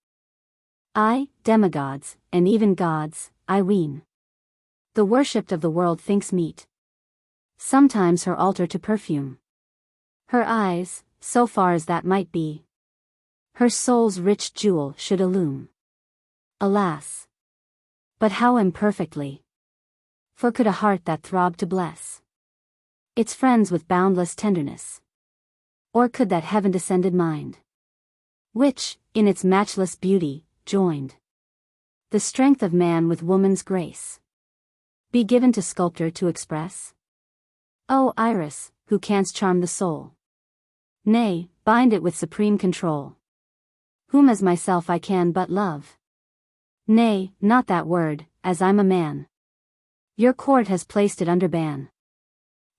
Speaker 1: Aye, demigods, and even gods, I ween. The worshipped of the world thinks meet sometimes her altar to perfume. Her eyes, so far as that might be, her soul's rich jewel should illume. Alas! But how imperfectly! For could a heart that throbbed to bless its friends with boundless tenderness, or could that heaven-descended mind, which, in its matchless beauty, joined the strength of man with woman's grace, be given to sculptor to express? O Iris, who canst charm the soul, nay, bind it with supreme control, whom as myself I can but love. Nay, not that word, as I'm a man. Your court has placed it under ban,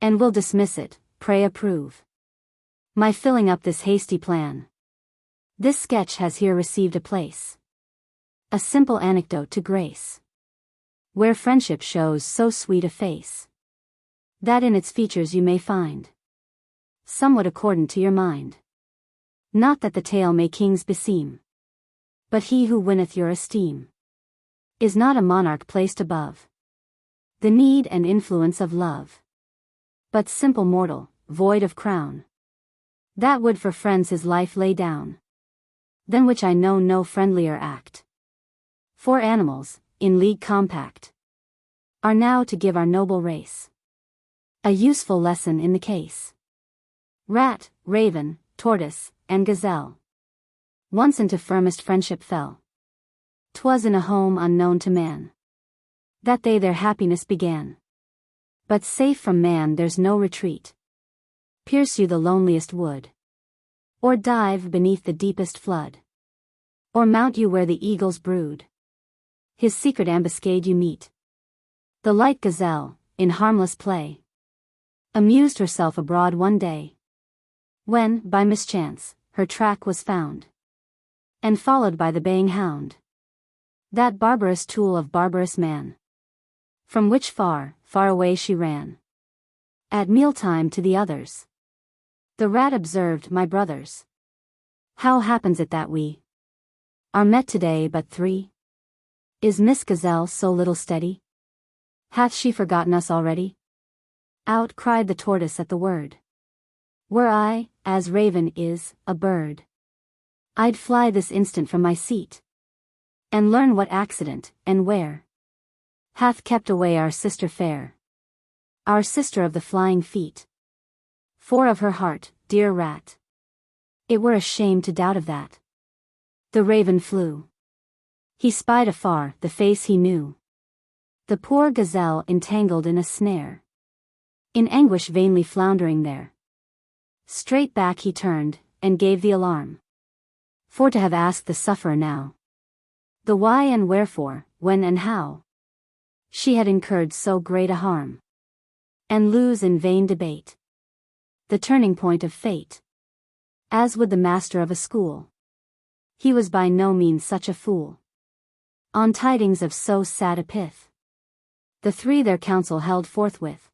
Speaker 1: and will dismiss it, pray approve my filling up this hasty plan. This sketch has here received a place, a simple anecdote to grace, where friendship shows so sweet a face, that in its features you may find somewhat accordant to your mind. Not that the tale may kings beseem, but he who winneth your esteem is not a monarch placed above the need and influence of love, but simple mortal, void of crown, that would for friends his life lay down, than which I know no friendlier act. 4 animals, in league compact, are now to give our noble race a useful lesson in the case. Rat, raven, tortoise, and gazelle once into firmest friendship fell. 'Twas in a home unknown to man that they their happiness began. But safe from man there's no retreat. Pierce you the loneliest wood, or dive beneath the deepest flood, or mount you where the eagles brood, his secret ambuscade you meet. The light gazelle, in harmless play, amused herself abroad one day, when, by mischance, her track was found, and followed by the baying hound, that barbarous tool of barbarous man, from which far, far away she ran. At mealtime to the others, the rat observed, my brothers, how happens it that we are met today but 3? Is Miss Gazelle so little steady? Hath she forgotten us already? Out cried the tortoise at the word. Were I, as raven is, a bird, I'd fly this instant from my seat, and learn what accident, and where, hath kept away our sister fair, our sister of the flying feet. For of her heart, dear rat, it were a shame to doubt of that. The raven flew. He spied afar the face he knew, the poor gazelle entangled in a snare, in anguish vainly floundering there. Straight back he turned, and gave the alarm, for to have asked the sufferer now the why and wherefore, when and how, she had incurred so great a harm, and lose in vain debate the turning point of fate. As would the master of a school, he was by no means such a fool. On tidings of so sad a pith, the 3 their counsel held forthwith.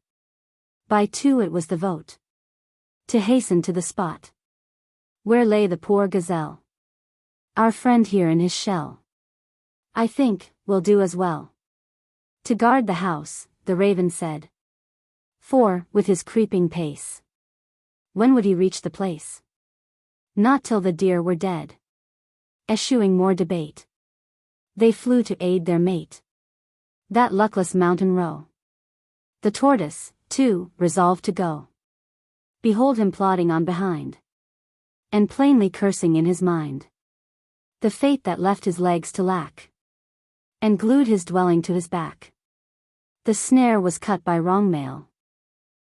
Speaker 1: By 2 it was the vote to hasten to the spot where lay the poor gazelle, our friend here in his shell. I think, we'll do as well to guard the house, the raven said, for, with his creeping pace, when would he reach the place? Not till the deer were dead. Eschewing more debate, they flew to aid their mate, that luckless mountain roe. The tortoise, too, resolved to go. Behold him plodding on behind, and plainly cursing in his mind the fate that left his legs to lack, and glued his dwelling to his back. The snare was cut by wrong mail,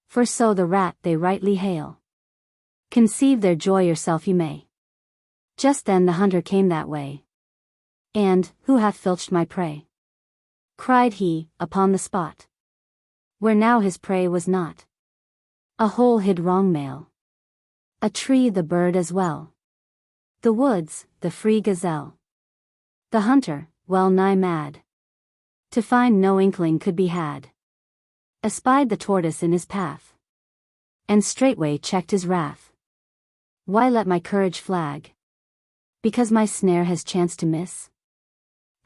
Speaker 1: for so the rat they rightly hail. Conceive their joy yourself you may. Just then the hunter came that way, and, who hath filched my prey? Cried he, upon the spot, where now his prey was not. A hole hid wrong mail, a tree the bird as well, the woods, the free gazelle. The hunter, well nigh mad, to find no inkling could be had, espied the tortoise in his path, and straightway checked his wrath. Why let my courage flag? Because my snare has chanced to miss?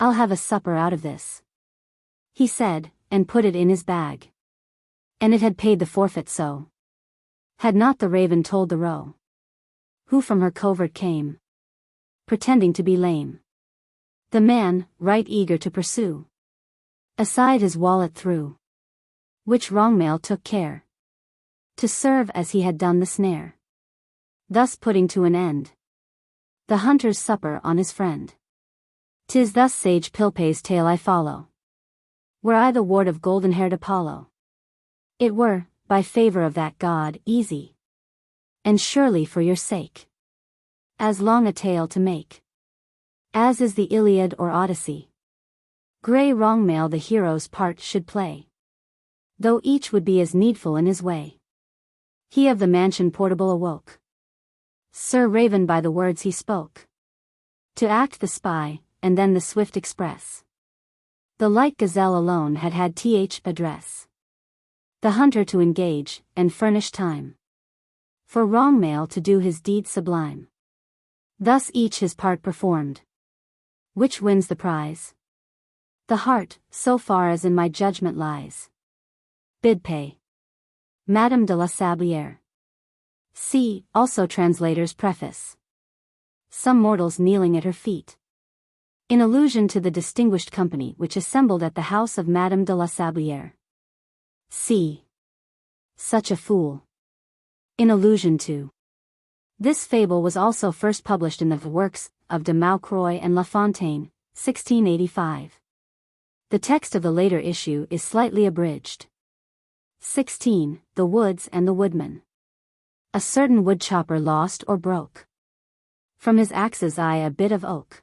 Speaker 1: I'll have a supper out of this, he said, and put it in his bag. And it had paid the forfeit so, had not the raven told the roe, who from her covert came, pretending to be lame. The man, right eager to pursue, aside his wallet threw, which wrongmail took care to serve as he had done the snare, thus putting to an end the hunter's supper on his friend. 'Tis thus sage Pilpay's tale I follow, were I the ward of golden-haired Apollo. It were, by favor of that god, easy, and surely for your sake, as long a tale to make as is the Iliad or Odyssey. Grey wrongmail the hero's part should play, though each would be as needful in his way. He of the mansion portable awoke Sir Raven by the words he spoke, to act the spy, and then the swift express. The light gazelle alone had had address the hunter to engage, and furnish time for wrongmail to do his deed sublime. Thus each his part performed. Which wins the prize? The heart, so far as in my judgment lies. Bid pay. Madame de la Sablière. See, also translator's preface. Some mortals kneeling at her feet, in allusion to the distinguished company which assembled at the house of Madame de la Sablière. C. Such a fool. In allusion to. This fable was also first published in the works of de Maucroix and La Fontaine, 1685. The text of the later issue is slightly abridged. 16. The Woods and the Woodman. A certain woodchopper lost or broke from his axe's eye a bit of oak.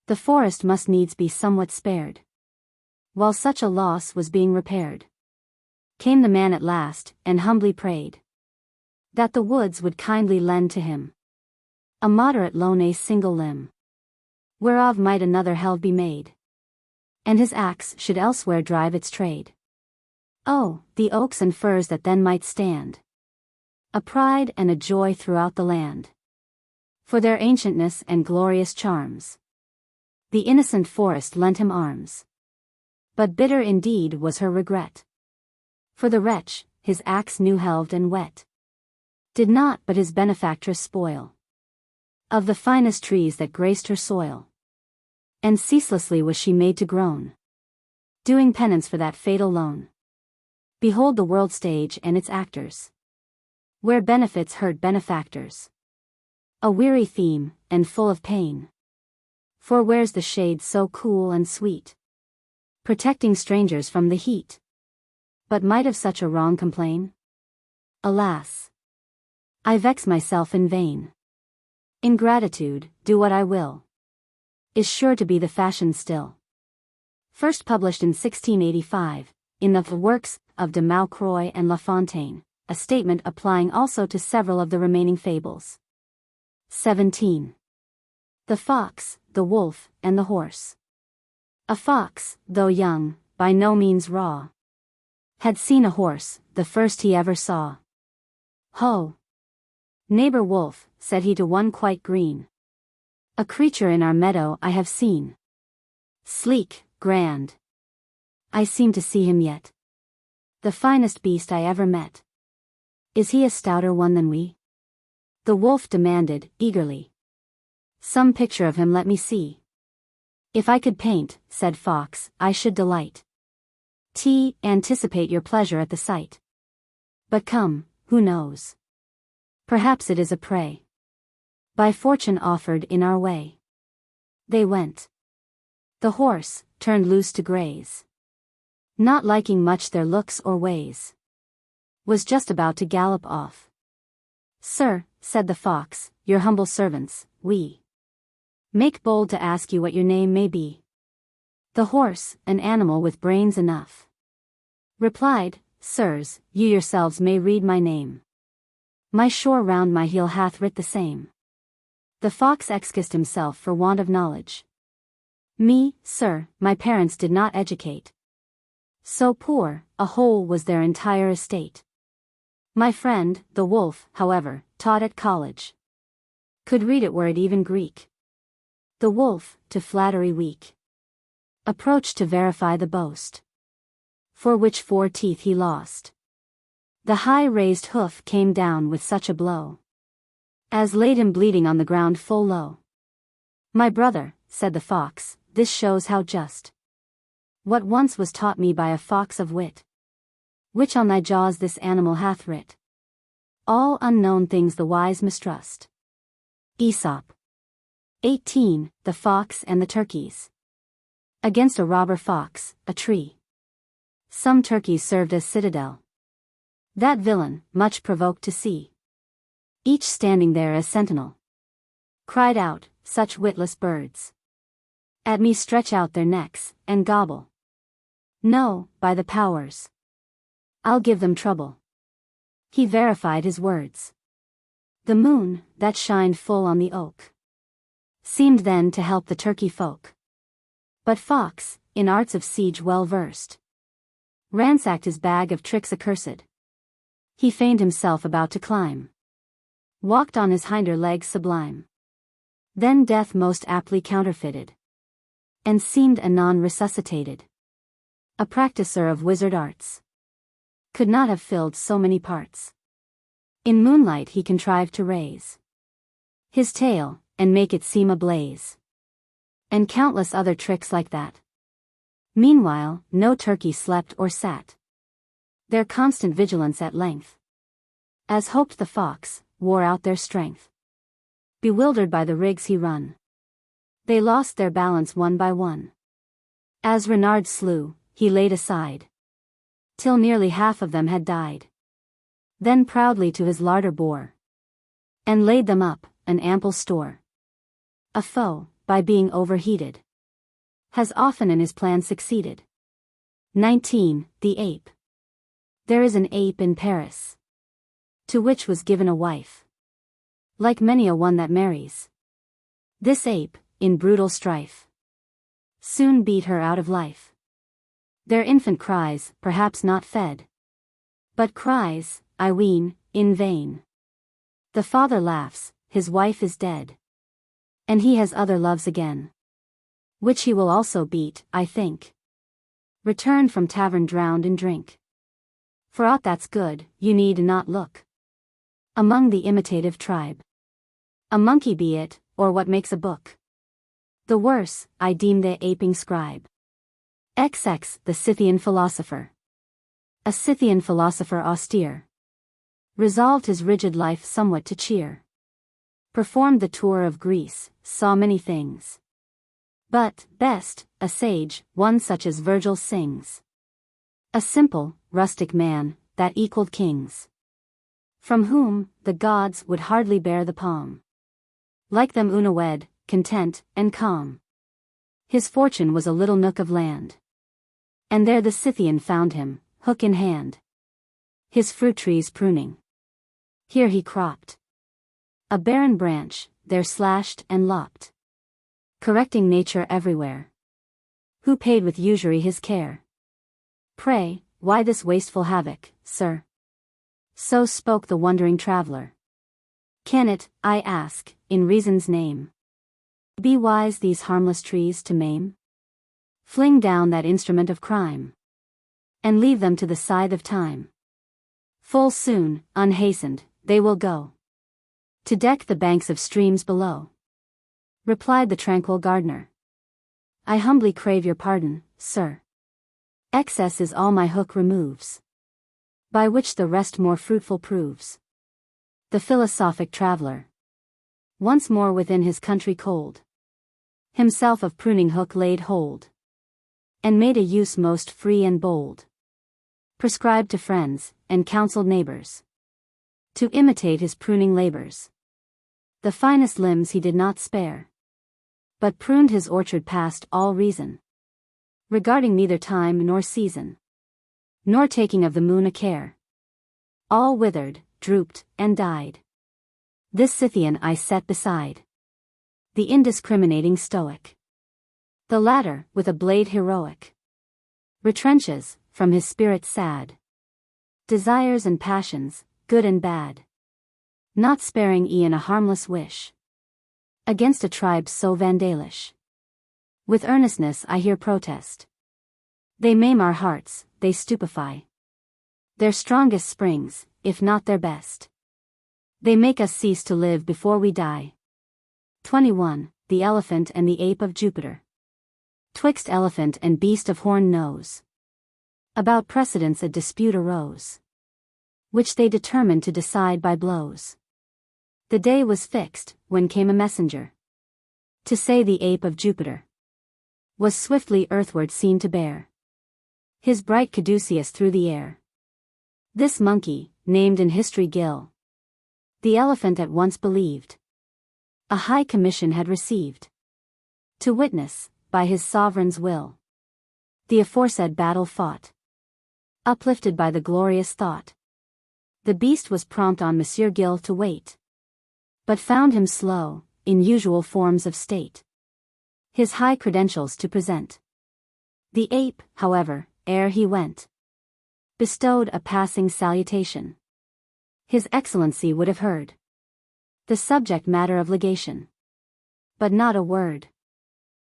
Speaker 1: The forest must needs be somewhat spared. While such a loss was being repaired, came the man at last, and humbly prayed that the woods would kindly lend to him a moderate loan, a single limb, whereof might another helve be made, and his axe should elsewhere drive its trade. Oh, the oaks and firs that then might stand, a pride and a joy throughout the land, for their ancientness and glorious charms. The innocent forest lent him arms, but bitter indeed was her regret, for the wretch, his axe new helved and wet, did not but his benefactress spoil of the finest trees that graced her soil. And ceaselessly was she made to groan, doing penance for that fatal loan. Behold the world stage and its actors, where benefits hurt benefactors. A weary theme, and full of pain. For where's the shade so cool and sweet, protecting strangers from the heat? But might of such a wrong complain? Alas! I vex myself in vain. Ingratitude, do what I will, is sure to be the fashion still. First published in 1685, in the works of de Maucroix and La Fontaine, a statement applying also to several of the remaining fables. 17. The Fox, the Wolf, and the Horse. A fox, though young, by no means raw, had seen a horse, the first he ever saw. Ho! Neighbor Wolf, said he to one quite green, a creature in our meadow I have seen. Sleek, grand. I seem to see him yet. The finest beast I ever met. Is he a stouter one than we? The wolf demanded, eagerly. Some picture of him let me see. If I could paint, said Fox, I should delight. Anticipate your pleasure at the sight. But come, who knows? Perhaps it is a prey, by fortune offered in our way. They went. The horse, turned loose to graze, not liking much their looks or ways, was just about to gallop off. Sir, said the fox, your humble servants, we make bold to ask you what your name may be. The horse, an animal with brains enough, replied, Sirs, you yourselves may read my name. My shore round my heel hath writ the same. The fox excused himself for want of knowledge. Me, sir, my parents did not educate. So poor, a hole was their entire estate. My friend, the wolf, however, taught at college, could read it were it even Greek. The wolf, to flattery weak, approached to verify the boast, for which 4 teeth he lost. The high raised hoof came down with such a blow as laid him bleeding on the ground full low. My brother, said the fox, this shows how just what once was taught me by a fox of wit, which on thy jaws this animal hath writ. All unknown things the wise mistrust. Aesop. 18. The Fox and the Turkeys. Against a robber fox, a tree. Some turkeys served as citadel. That villain, much provoked to see each standing there as sentinel, cried out, such witless birds at me stretch out their necks, and gobble. No, by the powers, I'll give them trouble. He verified his words. The moon, that shined full on the oak, seemed then to help the turkey folk. But Fox, in arts of siege well versed, ransacked his bag of tricks accursed. He feigned himself about to climb, walked on his hinder legs sublime, then death most aptly counterfeited, and seemed anon resuscitated. A practicer of wizard arts could not have filled so many parts. In moonlight he contrived to raise his tail, and make it seem ablaze. And countless other tricks like that. Meanwhile, no turkey slept or sat. Their constant vigilance at length, as hoped the fox, wore out their strength. Bewildered by the rigs he run, they lost their balance one by one. As Renard slew, he laid aside, till nearly half of them had died. Then proudly to his larder bore, and laid them up, an ample store. A foe, by being overheated, has often in his plan succeeded. 19. The Ape. There is an ape in Paris, to which was given a wife, like many a one that marries. This ape, in brutal strife, soon beat her out of life. Their infant cries, perhaps not fed, but cries, I ween, in vain. The father laughs, his wife is dead, and he has other loves again, which he will also beat, I think. Returned from tavern drowned in drink. For aught that's good, you need not look among the imitative tribe. A monkey be it, or what makes a book. The worse, I deem the aping scribe. XX. The Scythian philosopher. A Scythian philosopher austere resolved his rigid life somewhat to cheer. Performed the tour of Greece, saw many things. But, best, a sage, one such as Virgil sings. A simple, rustic man, that equaled kings, from whom, the gods would hardly bear the palm. Like them unawed, content, and calm. His fortune was a little nook of land, and there the Scythian found him, hook in hand, his fruit trees pruning. Here he cropped a barren branch, there slashed and lopped, correcting nature everywhere. Who paid with usury his care? Pray, why this wasteful havoc, sir? So spoke the wondering traveler. Can it, I ask, in reason's name, be wise these harmless trees to maim? Fling down that instrument of crime, and leave them to the scythe of time. Full soon, unhastened, they will go to deck the banks of streams below. Replied the tranquil gardener. I humbly crave your pardon, sir. Excess is all my hook removes, by which the rest more fruitful proves. The philosophic traveler, once more within his country cold, himself of pruning hook laid hold, and made a use most free and bold. Prescribed to friends, and counselled neighbors, to imitate his pruning labors. The finest limbs he did not spare, but pruned his orchard past all reason, regarding neither time nor season, nor taking of the moon a care. All withered, drooped, and died. This Scythian I set beside the indiscriminating Stoic. The latter, with a blade heroic, retrenches, from his spirit sad, desires and passions, good and bad, not sparing e'en a harmless wish against a tribe so vandalish. With earnestness I here protest. They maim our hearts, they stupefy their strongest springs, if not their best. They make us cease to live before we die. 21. The Elephant and the Ape of Jupiter. Twixt elephant and beast of horn nose, about precedence a dispute arose, which they determined to decide by blows. The day was fixed, when came a messenger, to say the ape of Jupiter was swiftly earthward seen to bear his bright caduceus through the air. This monkey, named in history Gill, the elephant at once believed a high commission had received, to witness, by his sovereign's will, the aforesaid battle fought. Uplifted by the glorious thought, the beast was prompt on Monsieur Gill to wait, but found him slow, in usual forms of state, his high credentials to present. The ape, however, ere he went, bestowed a passing salutation. His Excellency would have heard the subject matter of legation, but not a word.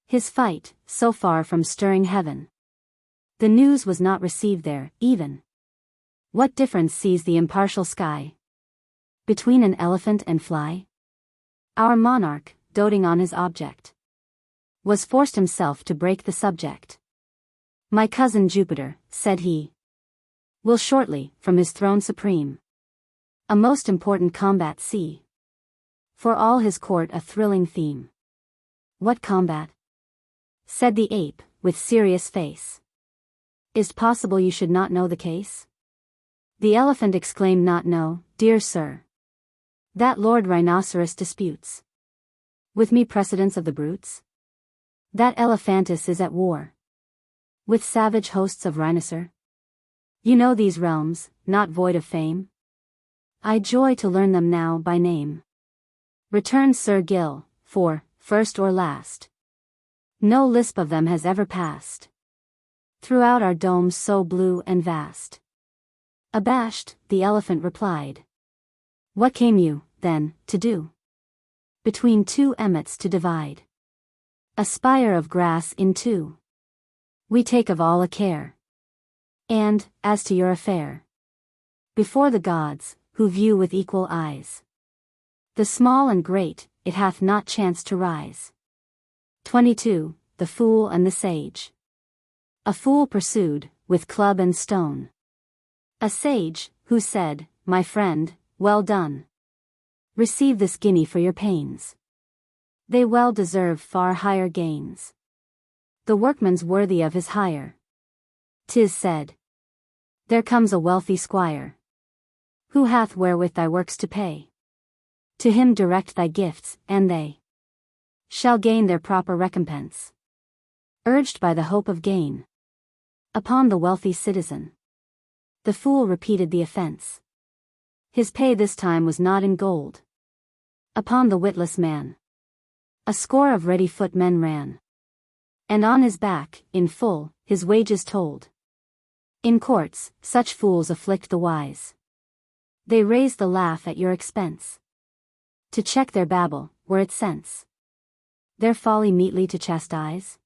Speaker 1: His fight, so far from stirring heaven, the news was not received there, even. What difference sees the impartial sky between an elephant and fly? Our monarch, doting on his object, was forced himself to break the subject. My cousin Jupiter, said he, will shortly, from his throne supreme, a most important combat see. For all his court a thrilling theme. What combat? Said the ape, with serious face. Is't possible you should not know the case? The elephant exclaimed, not know, dear sir. That Lord Rhinoceros disputes with me precedence of the brutes? That Elephantus is at war with savage hosts of rhinocer? You know these realms, not void of fame? I joy to learn them now by name. Returned Sir Gill, for, first or last, no lisp of them has ever passed throughout our domes so blue and vast. Abashed, the elephant replied, what came you, then, to do? Between two emmets to divide a spire of grass in two. We take of all a care. And, as to your affair, before the gods, who view with equal eyes the small and great, it hath not chanced to rise. 22. The Fool and the Sage. A fool pursued, with club and stone, a sage, who said, my friend, well done. Receive this guinea for your pains. They well deserve far higher gains. The workman's worthy of his hire. 'Tis said, there comes a wealthy squire, who hath wherewith thy works to pay. To him direct thy gifts, and they shall gain their proper recompense. Urged by the hope of gain upon the wealthy citizen, the fool repeated the offense. His pay this time was not in gold. Upon the witless man a score of ready footmen ran, and on his back, in full, his wages told. In courts, such fools afflict the wise. They raise the laugh at your expense. To check their babble, were it sense, their folly meetly to chastise?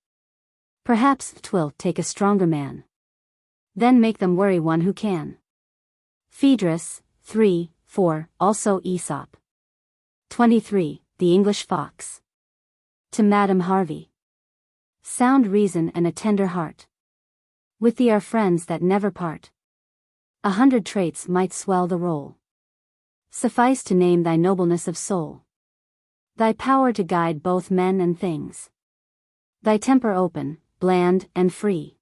Speaker 1: Perhaps 'twill take a stronger man, then make them worry one who can. Phaedrus, 3, 4, also Aesop. 23. The English Fox. To Madam Harvey. Sound reason and a tender heart. With thee are friends that never part. 100 traits might swell the roll. Suffice to name thy nobleness of soul. Thy power to guide both men and things. Thy temper open, bland, and free.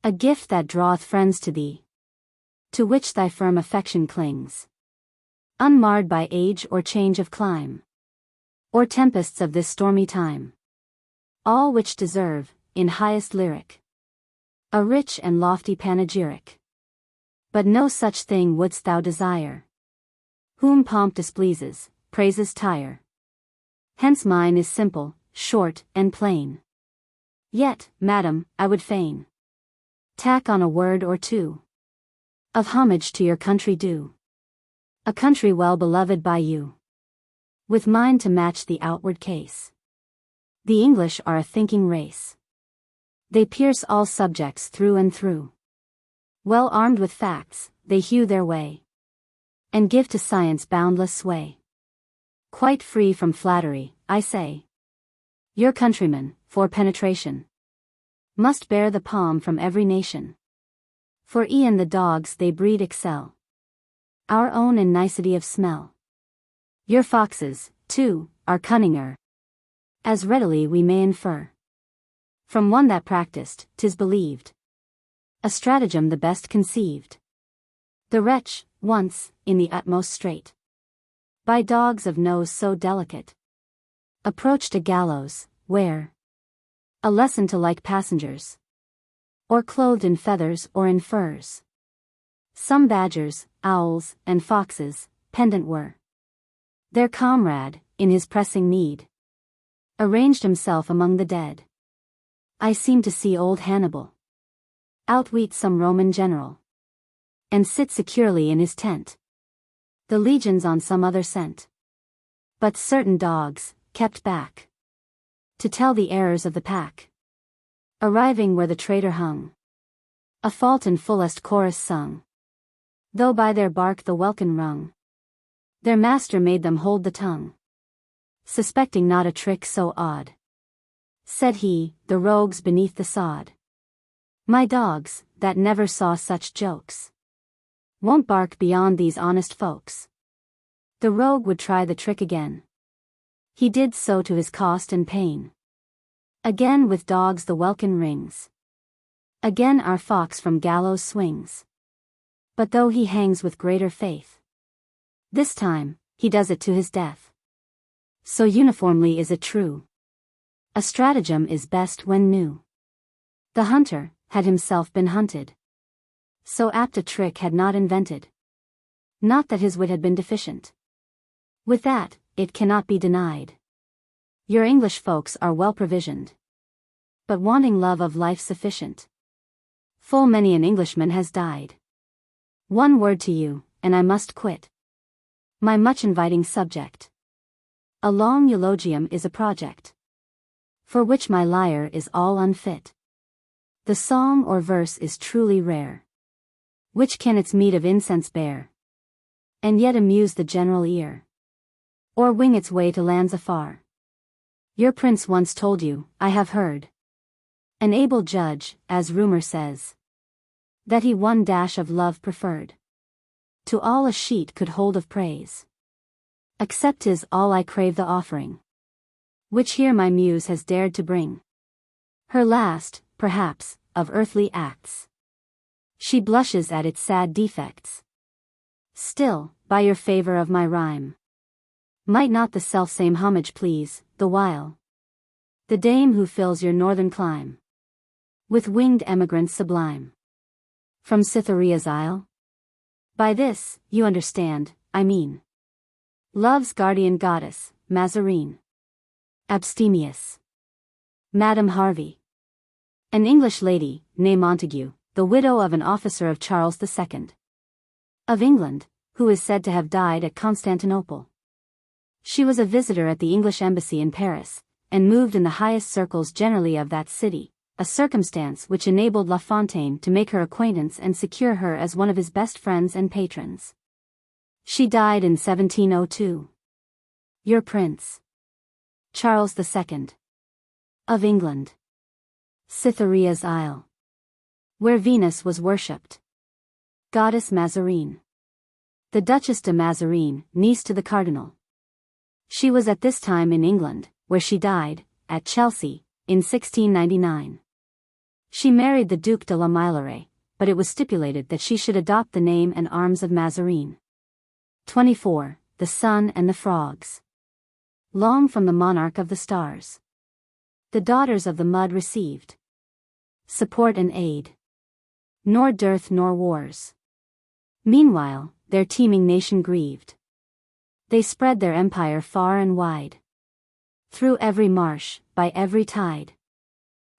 Speaker 1: A gift that draweth friends to thee, to which thy firm affection clings. Unmarred by age or change of clime, or tempests of this stormy time. All which deserve, in highest lyric, a rich and lofty panegyric. But no such thing wouldst thou desire, whom pomp displeases, praises tire. Hence mine is simple, short, and plain. Yet, madam, I would fain tack on a word or two of homage to your country due. A country well beloved by you, with mind to match the outward case. The English are a thinking race. They pierce all subjects through and through. Well armed with facts, they hew their way, and give to science boundless sway. Quite free from flattery, I say. Your countrymen, for penetration, must bear the palm from every nation. For e'en the dogs they breed excel our own in nicety of smell. Your foxes, too, are cunninger, as readily we may infer from one that practiced, 'tis believed, a stratagem the best conceived. The wretch, once, in the utmost strait, by dogs of nose so delicate, approached a gallows, where a lesson to like passengers, or clothed in feathers or in furs. Some badgers, owls, and foxes, pendant were. Their comrade, in his pressing need, arranged himself among the dead. I seem to see old Hannibal outwit some Roman general, and sit securely in his tent. The legions on some other scent. But certain dogs, kept back to tell the errors of the pack, arriving where the traitor hung, a fault in fullest chorus sung. Though by their bark the welkin rung, their master made them hold the tongue, suspecting not a trick so odd. said he, the rogues beneath the sod. My dogs, that never saw such jokes, won't bark beyond these honest folks. The rogue would try the trick again. He did so to his cost and pain. Again with dogs the welkin rings. Again our fox from gallows swings. But though he hangs with greater faith, this time, he does it to his death. So uniformly is it true. A stratagem is best when new. The hunter had himself been hunted. So apt a trick had not invented. Not that his wit had been deficient. With that, it cannot be denied. Your English folks are well provisioned, but wanting love of life sufficient. Full many an Englishman has died. One word to you, and I must quit my much inviting subject. A long eulogium is a project, for which my lyre is all unfit. The song or verse is truly rare, which can its meed of incense bear, and yet amuse the general ear, or wing its way to lands afar. Your prince once told you, I have heard, an able judge, as rumor says, that he one dash of love preferred to all a sheet could hold of praise. Accept is all I crave the offering, which here my muse has dared to bring. Her last, perhaps, of earthly acts. She blushes at its sad defects. Still, by your favor of my rhyme, might not the selfsame homage please, the while the dame who fills your northern clime with winged emigrants sublime from Cytherea's isle? By this, you understand, I mean love's guardian goddess, Mazarine Abstemious Madame Harvey, an English lady, née Montague, the widow of an officer of Charles II of England, who is said to have died at Constantinople. She was a visitor at the English embassy in Paris, and moved in the highest circles generally of that city, a circumstance which enabled La Fontaine to make her acquaintance and secure her as one of his best friends and patrons. She died in 1702. Your prince, Charles II of England. Cytherea's Isle, where Venus was worshipped. Goddess Mazarine. The Duchess de Mazarine, niece to the Cardinal. She was at this time in England, where she died, at Chelsea, in 1699. She married the Duc de la Meilleraye, but it was stipulated that she should adopt the name and arms of Mazarine. 24. The Sun and the Frogs. Long from the monarch of the stars, the daughters of the mud received support and aid, nor dearth nor wars. Meanwhile, their teeming nation grieved. They spread their empire far and wide, through every marsh, by every tide.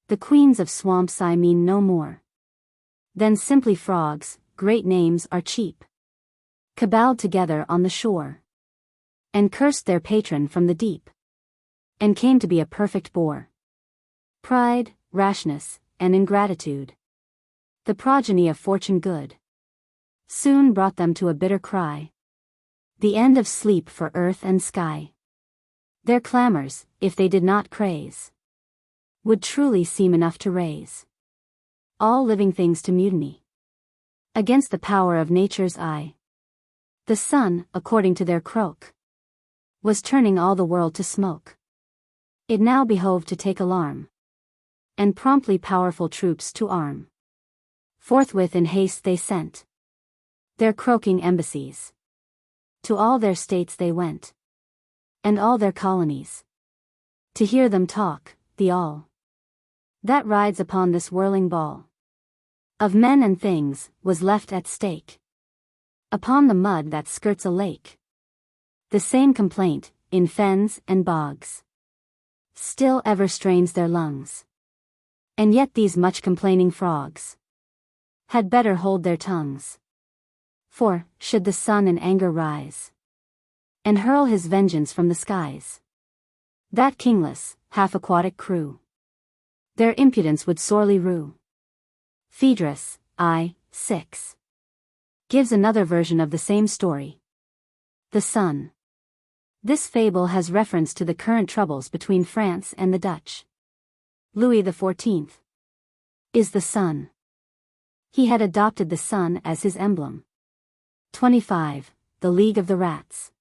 Speaker 1: The queens of swamps I mean no more than simply frogs, great names are cheap, caballed together on the shore, and cursed their patron from the deep, and came to be a perfect bore. Pride, rashness, and ingratitude, the progeny of fortune good, soon brought them to a bitter cry, the end of sleep for earth and sky. Their clamors, if they did not craze, would truly seem enough to raise all living things to mutiny against the power of nature's eye. The sun, according to their croak, was turning all the world to smoke. It now behoved to take alarm, and promptly powerful troops to arm. Forthwith in haste they sent their croaking embassies. To all their states they went, and all their colonies, to hear them talk, the all that rides upon this whirling ball of men and things, was left at stake upon the mud that skirts a lake. The same complaint, in fens and bogs, still ever strains their lungs. And yet these much complaining frogs had better hold their tongues. For, should the sun in anger rise, and hurl his vengeance from the skies, that kingless, half-aquatic crew, their impudence would sorely rue. Phaedrus, I, 6, gives another version of the same story. The Sun. This fable has reference to the current troubles between France and the Dutch. Louis XIV. Is the sun. He had adopted the sun as his emblem. 25. The League of the Rats.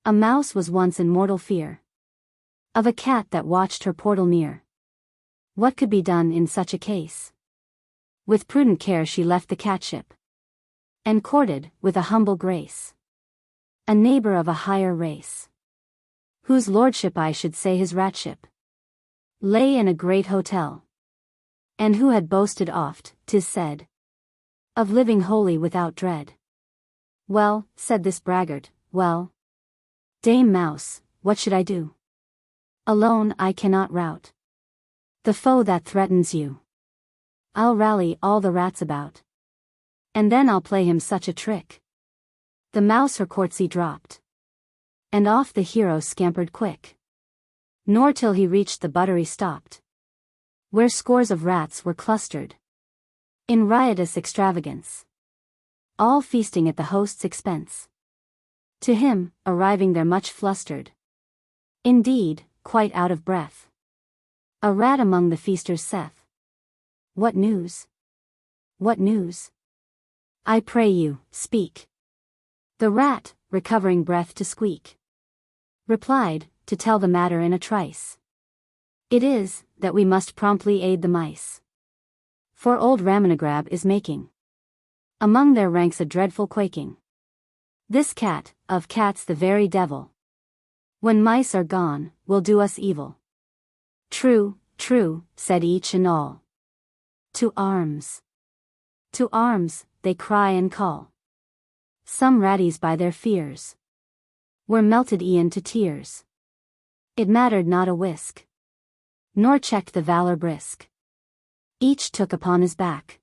Speaker 1: A mouse was once in mortal fear of a cat that watched her portal near. What could be done in such a case? With prudent care she left the catship, and courted, with a humble grace, a neighbor of a higher race, whose lordship, I should say his ratship, lay in a great hotel, and who had boasted oft, 'tis said, of living wholly without dread. Well, said this braggart, well, Dame Mouse, what should I do? Alone I cannot rout the foe that threatens you. I'll rally all the rats about, and then I'll play him such a trick. The mouse her courtesy dropped, and off the hero scampered quick. Nor till he reached the buttery stopped, where scores of rats were clustered in riotous extravagance, all feasting at the host's expense. To him, arriving there much flustered, indeed, quite out of breath, a rat among the feasters saith, "What news? What news? I pray you, speak." The rat, recovering breath to squeak, replied, to tell the matter in a trice, "It is, that we must promptly aid the mice. For old Ramanagrab is making among their ranks a dreadful quaking. This cat, of cats the very devil, when mice are gone, will do us evil." "True, true," said each and all. "To arms! To arms!" they cry and call. Some ratties by their fears were melted e'en to tears. It mattered not a whisk, nor checked the valor brisk. Each took upon his back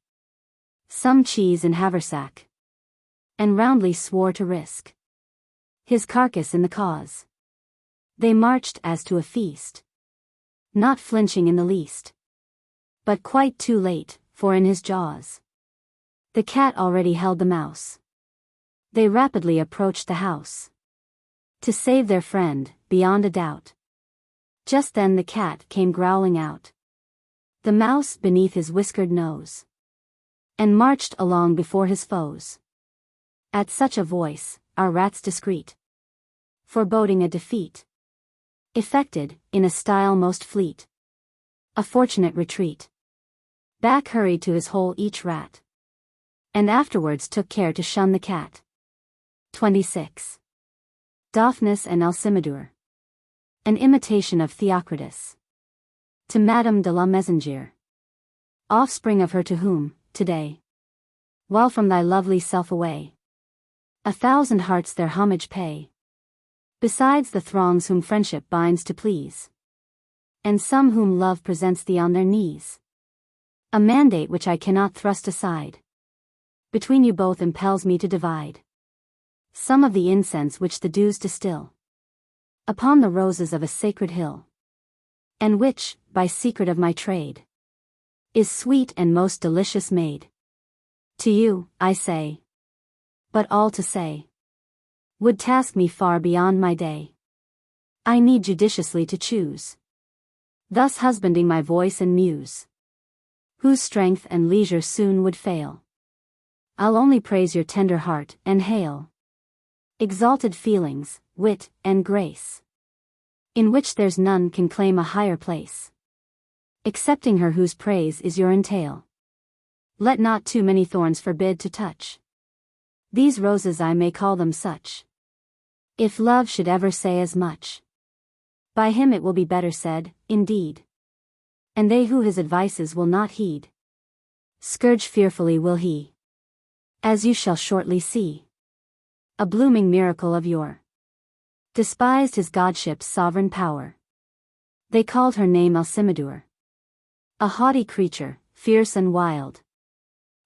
Speaker 1: some cheese and haversack, and roundly swore to risk his carcass in the cause. They marched as to a feast, not flinching in the least, but quite too late, for in his jaws the cat already held the mouse. They rapidly approached the house to save their friend, beyond a doubt. Just then the cat came growling out, the mouse beneath his whiskered nose, and marched along before his foes. At such a voice, our rats discreet, foreboding a defeat, effected, in a style most fleet, a fortunate retreat. Back hurried to his hole each rat, and afterwards took care to shun the cat. 26. Daphnis and Alcimedure. An imitation of Theocritus. To Madame de la Mésangère, offspring of her to whom, today, while from thy lovely self away, 1,000 hearts their homage pay, besides the throngs whom friendship binds to please, and some whom love presents thee on their knees. A mandate which I cannot thrust aside, between you both impels me to divide some of the incense which the dews distill upon the roses of a sacred hill, and which, by secret of my trade, is sweet and most delicious made. To you, I say, but all to say would task me far beyond my day. I need judiciously to choose, thus husbanding my voice and muse, whose strength and leisure soon would fail. I'll only praise your tender heart, and hail exalted feelings, wit, and grace, in which there's none can claim a higher place, excepting her whose praise is your entail. Let not too many thorns forbid to touch these roses, I may call them such. If love should ever say as much, by him it will be better said, indeed. And they who his advices will not heed, scourge fearfully will he, as you shall shortly see. A blooming miracle of yore despised his godship's sovereign power. They called her name Alcimedure, a haughty creature, fierce and wild.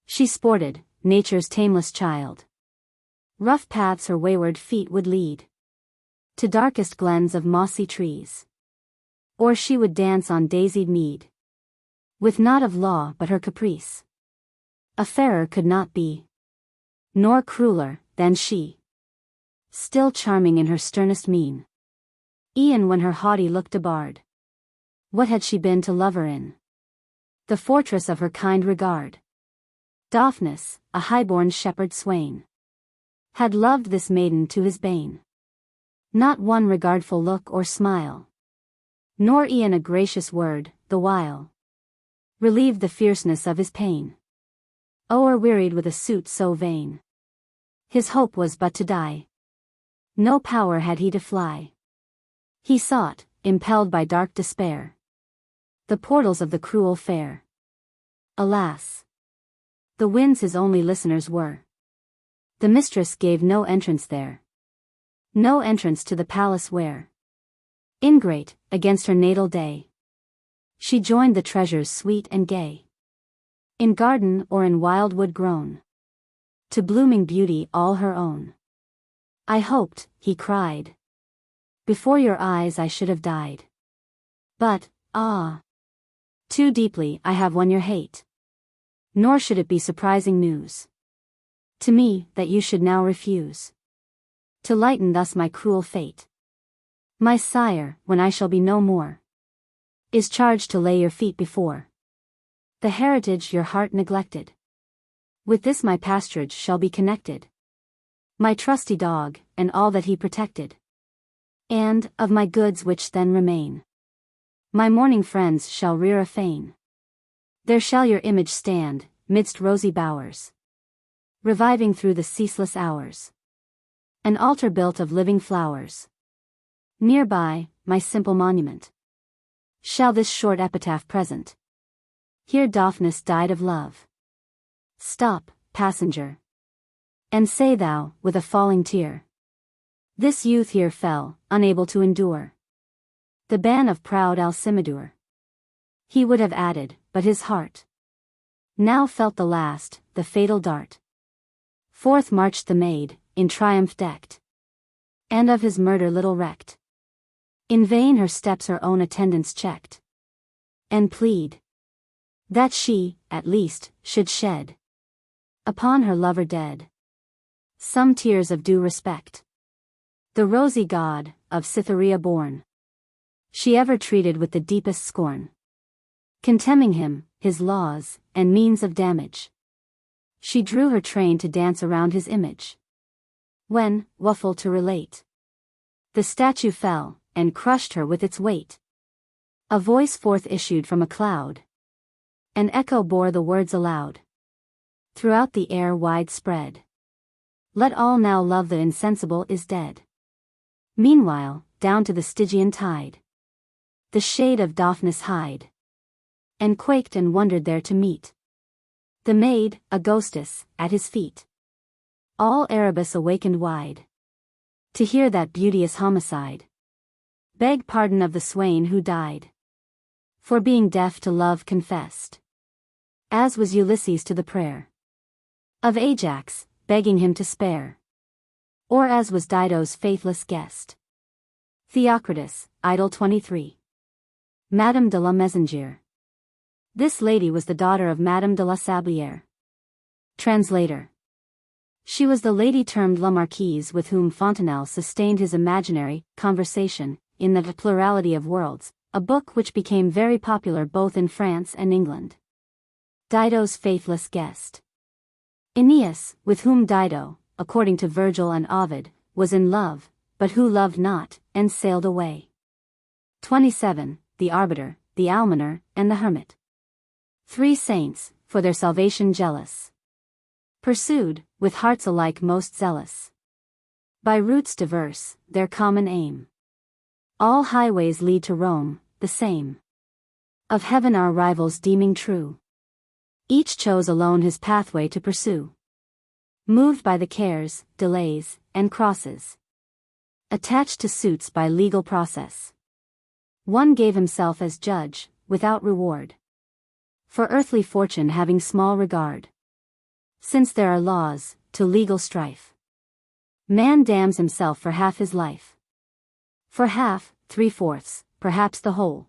Speaker 1: She sported, nature's tameless child. Rough paths her wayward feet would lead to darkest glens of mossy trees, or she would dance on daisied mead, with naught of law but her caprice. A fairer could not be, nor crueler, than she, still charming in her sternest mien, e'en when her haughty look debarred What had she been to lover in? The fortress of her kind regard. Daphnis, a high-born shepherd swain, had loved this maiden to his bane. Not one regardful look or smile, nor e'en a gracious word, the while, relieved the fierceness of his pain. O'er-wearied with a suit so vain, his hope was but to die. No power had he to fly. He sought, impelled by dark despair, the portals of the cruel fair. Alas! The winds his only listeners were. The mistress gave no entrance there. No entrance to the palace where, ingrate, against her natal day, she joined the treasures sweet and gay. In garden or in wild wood grown, to blooming beauty all her own. I hoped, he cried, before your eyes I should have died. But, ah! Too deeply I have won your hate. Nor should it be surprising news to me that you should now refuse to lighten thus my cruel fate. My sire, when I shall be no more, is charged to lay your feet before the heritage your heart neglected. With this my pasturage shall be connected, my trusty dog, and all that he protected. And, of my goods which then remain, my mourning friends shall rear a fane. There shall your image stand, midst rosy bowers, reviving through the ceaseless hours. An altar built of living flowers. Near by, my simple monument shall this short epitaph present. Here Daphnis died of love. Stop, passenger, and say thou, with a falling tear, this youth here fell, unable to endure the ban of proud Alcimadure. He would have added, but his heart now felt the last, the fatal dart. Forth marched the maid, in triumph decked, and of his murder little recked. In vain her steps her own attendants checked, and plead that she, at least, should shed upon her lover dead some tears of due respect. The rosy god, of Cytherea born, she ever treated with the deepest scorn, contemning him, his laws, and means of damage. She drew her train to dance around his image. When, woeful to relate, the statue fell, and crushed her with its weight. A voice forth issued from a cloud, an echo bore the words aloud, throughout the air wide spread. Let all now love the insensible is dead. Meanwhile, down to the Stygian tide, the shade of Daphnis hied, and quaked and wondered there to meet the maid, a ghostess, at his feet. All Erebus awakened wide, to hear that beauteous homicide, beg pardon of the swain who died, for being deaf to love confessed, as was Ulysses to the prayer of Ajax, begging him to spare, or as was Dido's faithless guest. Theocritus, Idol 23. Madame de la Mésangère. This lady was the daughter of Madame de la Sablière. Translator. She was the lady termed La Marquise with whom Fontenelle sustained his imaginary conversation, in The Plurality of Worlds, a book which became very popular both in France and England. Dido's faithless guest. Aeneas, with whom Dido, according to Virgil and Ovid, was in love, but who loved not, and sailed away. 27. The Arbiter, the Almoner, and the Hermit. 3 saints, for their salvation jealous, pursued, with hearts alike most zealous, by routes diverse, their common aim. All highways lead to Rome, the same. Of heaven our rivals deeming true, each chose alone his pathway to pursue. Moved by the cares, delays, and crosses, attached to suits by legal process, one gave himself as judge, without reward, for earthly fortune having small regard. Since there are laws, to legal strife, man damns himself for half his life. For half, 3/4, perhaps the whole.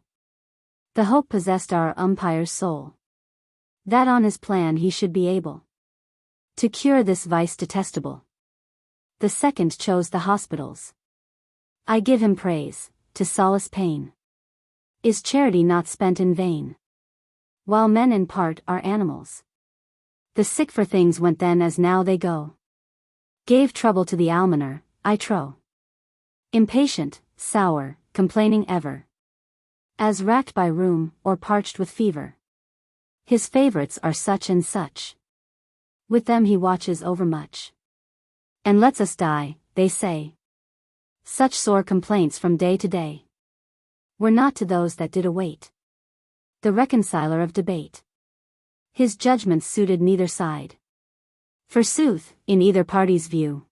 Speaker 1: The hope possessed our umpire's soul, that on his plan he should be able to cure this vice detestable. The second chose the hospitals. I give him praise, to solace pain. Is charity not spent in vain? While men in part are animals. The sick for things went then as now they go. Gave trouble to the almoner, I trow. Impatient, sour, complaining ever. As racked by rheum, or parched with fever. His favorites are such and such. With them he watches overmuch. And lets us die, they say. Such sore complaints from day to day were not to those that did await the reconciler of debate. His judgments suited neither side. Forsooth, in either party's view,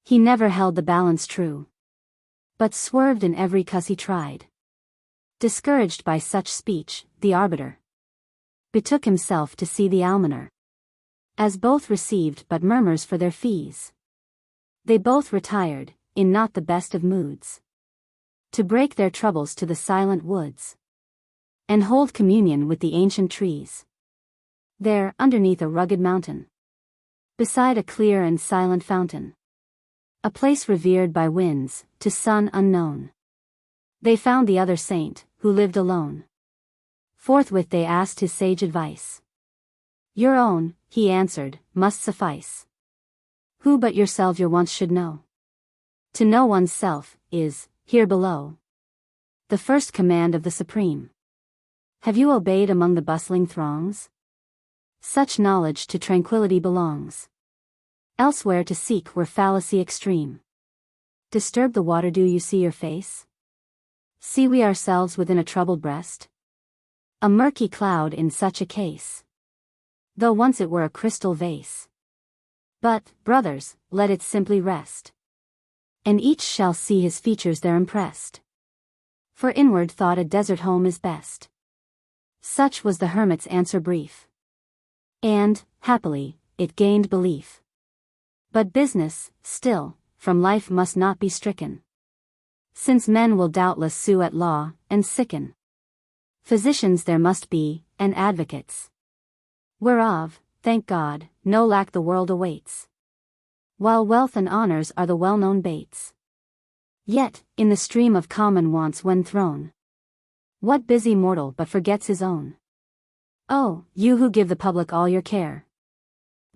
Speaker 1: he never held the balance true, but swerved in every cause he tried. Discouraged by such speech, the arbiter betook himself to see the almoner. As both received but murmurs for their fees, they both retired, in not the best of moods, to break their troubles to the silent woods, and hold communion with the ancient trees. There, underneath a rugged mountain, beside a clear and silent fountain, a place revered by winds, to sun unknown, they found the other saint, who lived alone. Forthwith they asked his sage advice. Your own, he answered, must suffice. Who but yourself your wants should know? To know one's self, is, here below, the first command of the Supreme. Have you obeyed among the bustling throngs? Such knowledge to tranquility belongs. Elsewhere to seek were fallacy extreme. Disturb the water, do you see your face? See we ourselves within a troubled breast? A murky cloud in such a case, though once it were a crystal vase. But, brothers, let it simply rest, and each shall see his features there impressed. For inward thought a desert home is best. Such was the hermit's answer brief. And, happily, it gained belief. But business, still, from life must not be stricken, since men will doubtless sue at law, and sicken. Physicians there must be, and advocates, whereof, thank God, no lack the world awaits. While wealth and honors are the well-known baits. Yet, in the stream of common wants when thrown, what busy mortal but forgets his own? Oh, you who give the public all your care,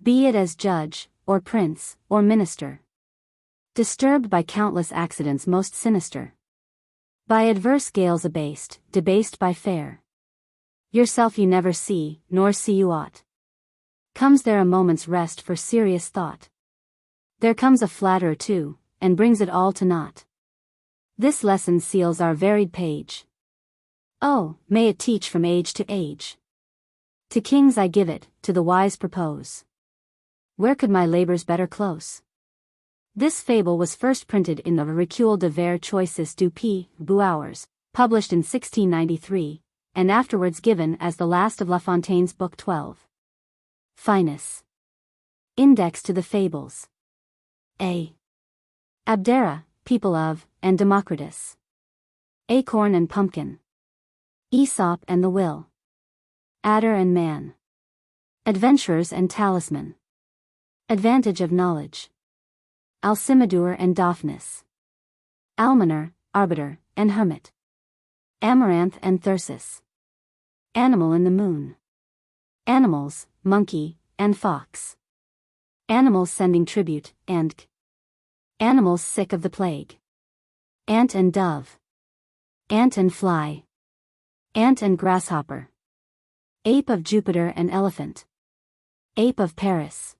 Speaker 1: be it as judge, or prince, or minister, disturbed by countless accidents most sinister, by adverse gales abased, debased by fair. Yourself you never see, nor see you ought. Comes there a moment's rest for serious thought? There comes a flatterer too, and brings it all to naught. This lesson seals our varied page. Oh, may it teach from age to age. To kings I give it, to the wise propose. Where could my labors better close? This fable was first printed in the Recueil de vers choices du Pays Bouhours, published in 1693, and afterwards given as the last of La Fontaine's Book 12. Finus. Index to the Fables. A. Abdera, People of, and Democritus. Acorn and Pumpkin. Aesop and the Will. Adder and Man. Adventurers and Talisman. Advantage of Knowledge. Alcimadure and Daphnis. Almoner, Arbiter, and Hermit. Amaranth and Thyrsis. Animal in the Moon. Animals, Monkey, and Fox. Animals sending tribute, and animals sick of the plague. Ant and Dove. Ant and Fly. Ant and Grasshopper. Ape of Jupiter and Elephant. Ape of Paris.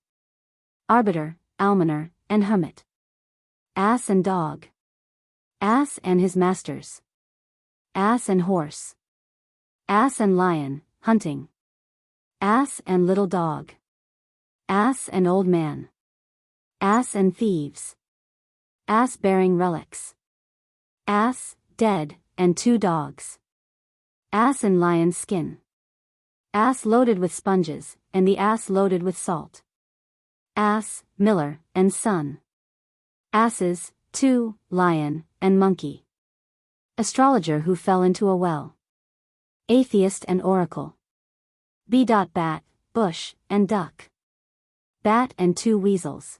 Speaker 1: Arbiter, Almoner, and Hermit. Ass and Dog. Ass and his masters. Ass and Horse. Ass and Lion, hunting. Ass and Little Dog. Ass and Old Man. Ass and Thieves. Ass bearing relics. Ass, dead, and 2 dogs. Ass in lion's skin. Ass loaded with sponges, and the ass loaded with salt. Ass, miller, and son. Asses, 2, lion, and monkey. Astrologer who fell into a well. Atheist and oracle. Bat, bush, and duck. Bat and 2 weasels.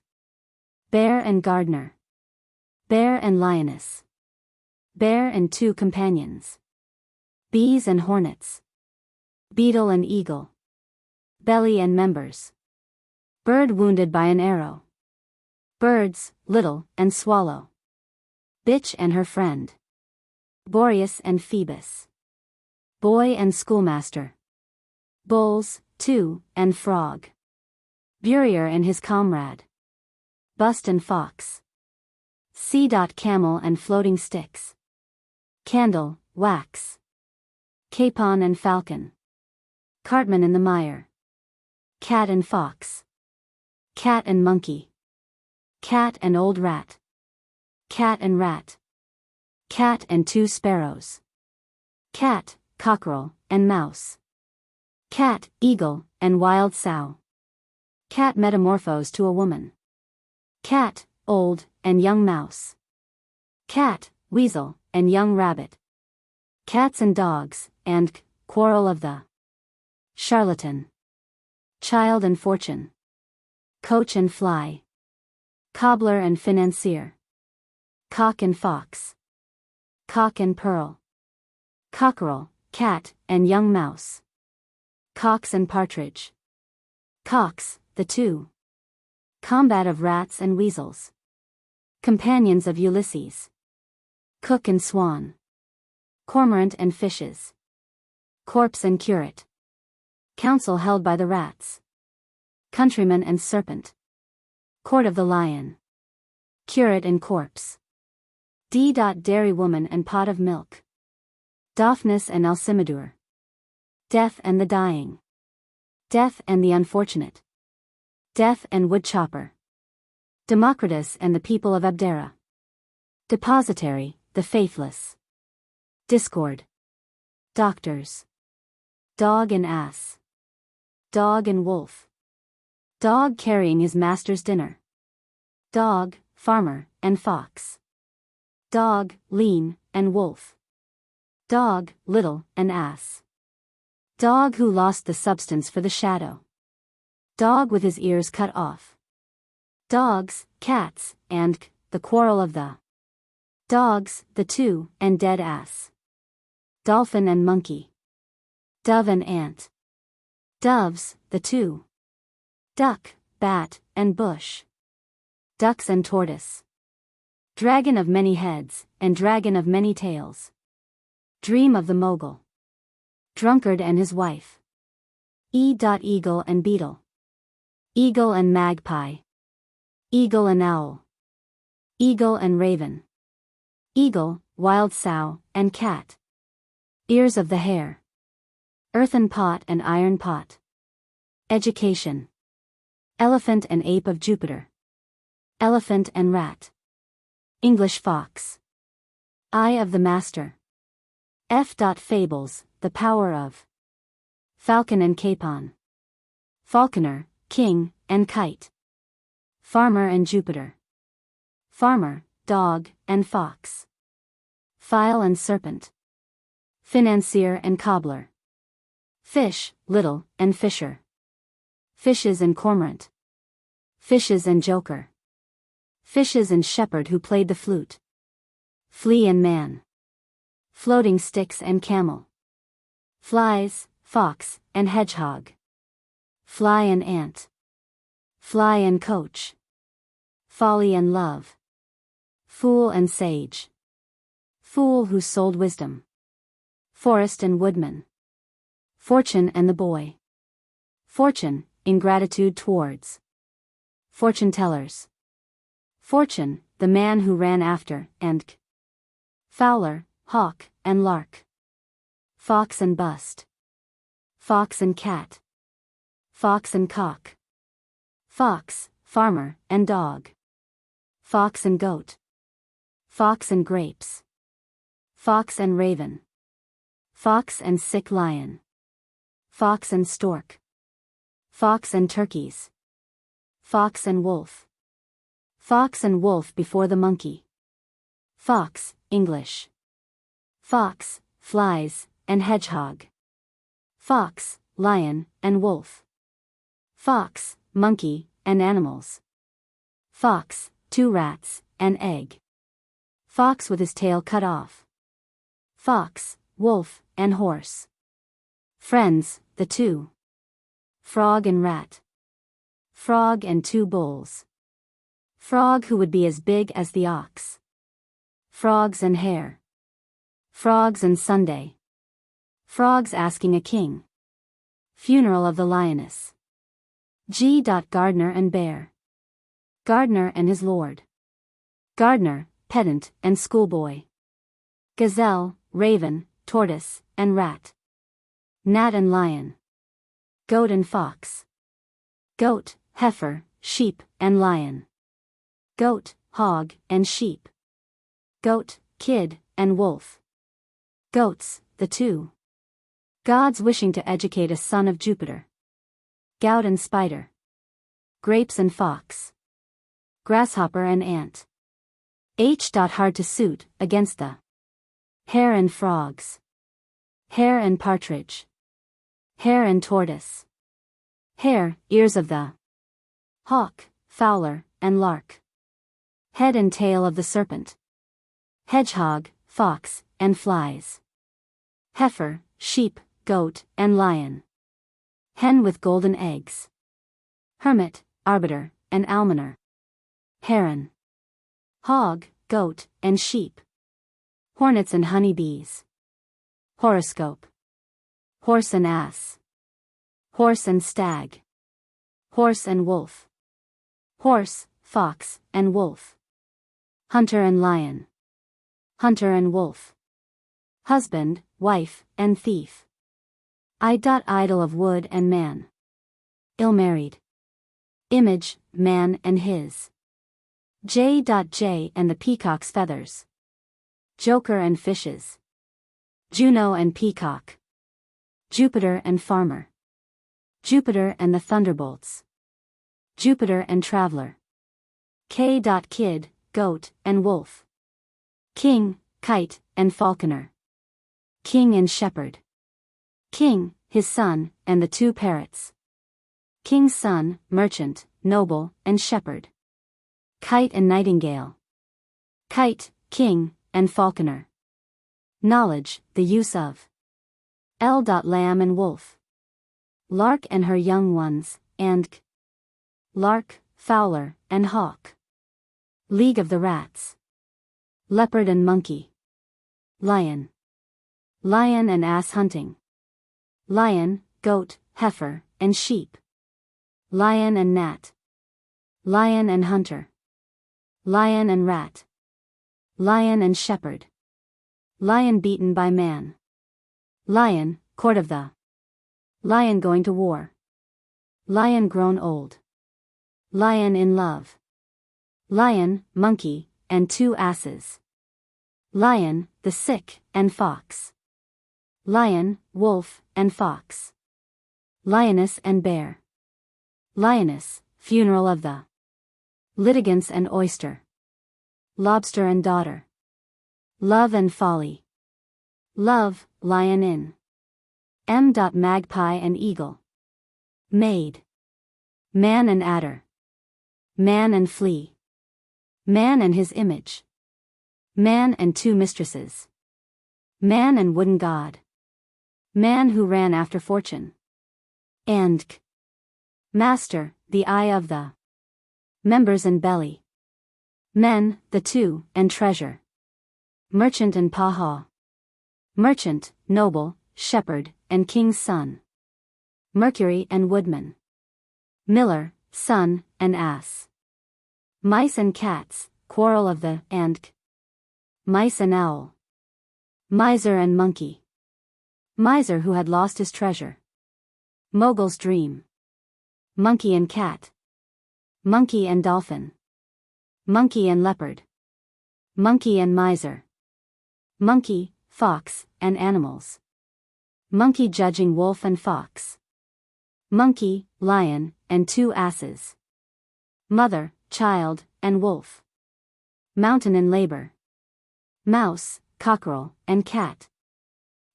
Speaker 1: Bear and gardener. Bear and lioness. Bear and 2 companions. Bees and hornets. Beetle and eagle. Belly and members. Bird wounded by an arrow. Birds, little, and swallow. Bitch and her friend. Boreas and Phoebus. Boy and schoolmaster. Bulls, two, and frog. Burier and his comrade. Bust and fox. Camel and floating sticks. Candle, wax. Capon and falcon. Cartman in the mire. Cat and fox. Cat and monkey. Cat and old rat. Cat and rat. Cat and two sparrows. Cat, cockerel, and mouse. Cat, eagle, and wild sow. Cat metamorphosed to a woman. Cat, old, and young mouse. Cat, weasel, and young rabbit. Cats and dogs, and quarrel of the charlatan. Child and fortune. Coach and fly. Cobbler and financier. Cock and fox. Cock and pearl. Cockerel, cat, and young mouse. Cocks and partridge. Cocks, the two. Combat of rats and weasels. Companions of Ulysses. Cook and swan. Cormorant and fishes. Corpse and curate. Council held by the rats. Countryman and serpent. Court of the lion. Curate and corpse. Dairy woman and pot of milk. Daphnis and Alcimadure. Death and the dying. Death and the unfortunate. Death and woodchopper. Democritus and the people of Abdera. Depositary, the faithless. Discord. Doctors. Dog and ass. Dog and wolf. Dog carrying his master's dinner. Dog, farmer, and fox. Dog, lean, and wolf. Dog, little, and ass. Dog who lost the substance for the shadow. Dog with his ears cut off. Dogs, cats, and the quarrel of the dogs, the two, and dead ass. Dolphin and monkey. Dove and ant. Doves, the two. Duck, bat, and bush. Ducks and tortoise. Dragon of many heads, and dragon of many tails. Dream of the mogul. Drunkard and his wife. Eagle and beetle. Eagle and magpie. Eagle and owl. Eagle and raven. Eagle, wild sow, and cat. Ears of the hare. Earthen pot and iron pot. Education. Elephant and ape of Jupiter. Elephant and rat. English fox. Eye of the master. Fables, the power of. Falcon and capon. Falconer, king, and kite. Farmer and Jupiter. Farmer, dog, and fox. File and serpent. Financier and cobbler. Fish, little, and fisher. Fishes and cormorant. Fishes and joker. Fishes and shepherd who played the flute. Flea and man. Floating sticks and camel. Flies, fox, and hedgehog. Fly and ant. Fly and coach. Folly and love. Fool and sage. Fool who sold wisdom. Forest and woodman. Fortune and the boy. Fortune, ingratitude towards. Fortune tellers. Fortune, the man who ran after, and fowler, hawk, and lark. Fox and bust. Fox and cat. Fox and cock. Fox, farmer, and dog. Fox and goat. Fox and grapes. Fox and raven. Fox and sick lion. Fox and stork. Fox and turkeys. Fox and wolf. Fox and wolf before the monkey. Fox, English. Fox, flies, and hedgehog. Fox, lion, and wolf. Fox, monkey, and animals. Fox, two rats, and egg. Fox with his tail cut off. Fox, wolf, and horse. Friends, the two. Frog and rat. Frog and two bulls. Frog who would be as big as the ox. Frogs and hare. Frogs and Sunday. Frogs asking a king. Funeral of the lioness. G. Gardener and bear. Gardener and his lord. Gardener, pedant, and schoolboy. Gazelle, raven, tortoise, and rat. Gnat and lion. Goat and fox. Goat, heifer, sheep, and lion. Goat, hog, and sheep. Goat, kid, and wolf. Goats, the two. Gods wishing to educate a son of Jupiter. Gout and spider. Grapes and fox. Grasshopper and ant. H. Hard to suit, against the. Hare and frogs. Hare and partridge. Hare and tortoise. Hare, ears of the. Hawk, fowler, and lark. Head and tail of the serpent. Hedgehog, fox, and flies. Heifer, sheep, goat, and lion. Hen with golden eggs. Hermit, arbiter, and almoner. Heron. Hog, goat, and sheep. Hornets and honeybees. Horoscope. Horse and ass. Horse and stag. Horse and wolf. Horse, fox, and wolf. Hunter and lion. Hunter and wolf. Husband, wife, and thief. Idol of wood and man. Ill-married. Image, man and his. J. and the peacock's feathers. Joker and fishes. Juno and peacock. Jupiter and farmer. Jupiter and the thunderbolts. Jupiter and traveler. K. Kid, goat, and wolf. King, kite, and falconer. King and shepherd. King, his son, and the two parrots. King's son, merchant, noble, and shepherd. Kite and nightingale. Kite, king, and falconer. Knowledge, the use of. L. Lamb and wolf. Lark and her young ones, and k. Lark, fowler, and hawk. League of the rats. Leopard and monkey. Lion. Lion and ass hunting. Lion, goat, heifer, and sheep. Lion and gnat. Lion and hunter. Lion and rat. Lion and shepherd. Lion beaten by man. Lion, court of the. Lion going to war. Lion grown old. Lion in love. Lion, monkey, and two asses. Lion, the sick, and fox. Lion, wolf, and fox. Lioness and bear. Lioness, funeral of the. Litigants and oyster. Lobster and daughter. Love and folly. Love, lion in. M. Magpie and eagle. Maid. Man and adder. Man and flea. Man and his image. Man and two mistresses. Man and wooden god. Man who ran after fortune. And k. Master, the eye of the. Members and belly. Men, the two, and treasure. Merchant and paha. Merchant, noble, shepherd, and king's son. Mercury and woodman. Miller, son, and ass. Mice and cats, quarrel of the, and k. Mice and owl. Miser and monkey. Miser who had lost his treasure. Mogul's dream. Monkey and cat. Monkey and dolphin. Monkey and leopard. Monkey and miser. Monkey, fox, and animals. Monkey judging wolf and fox. Monkey, lion, and two asses. Mother, child, and wolf. Mountain in labor. Mouse, cockerel, and cat.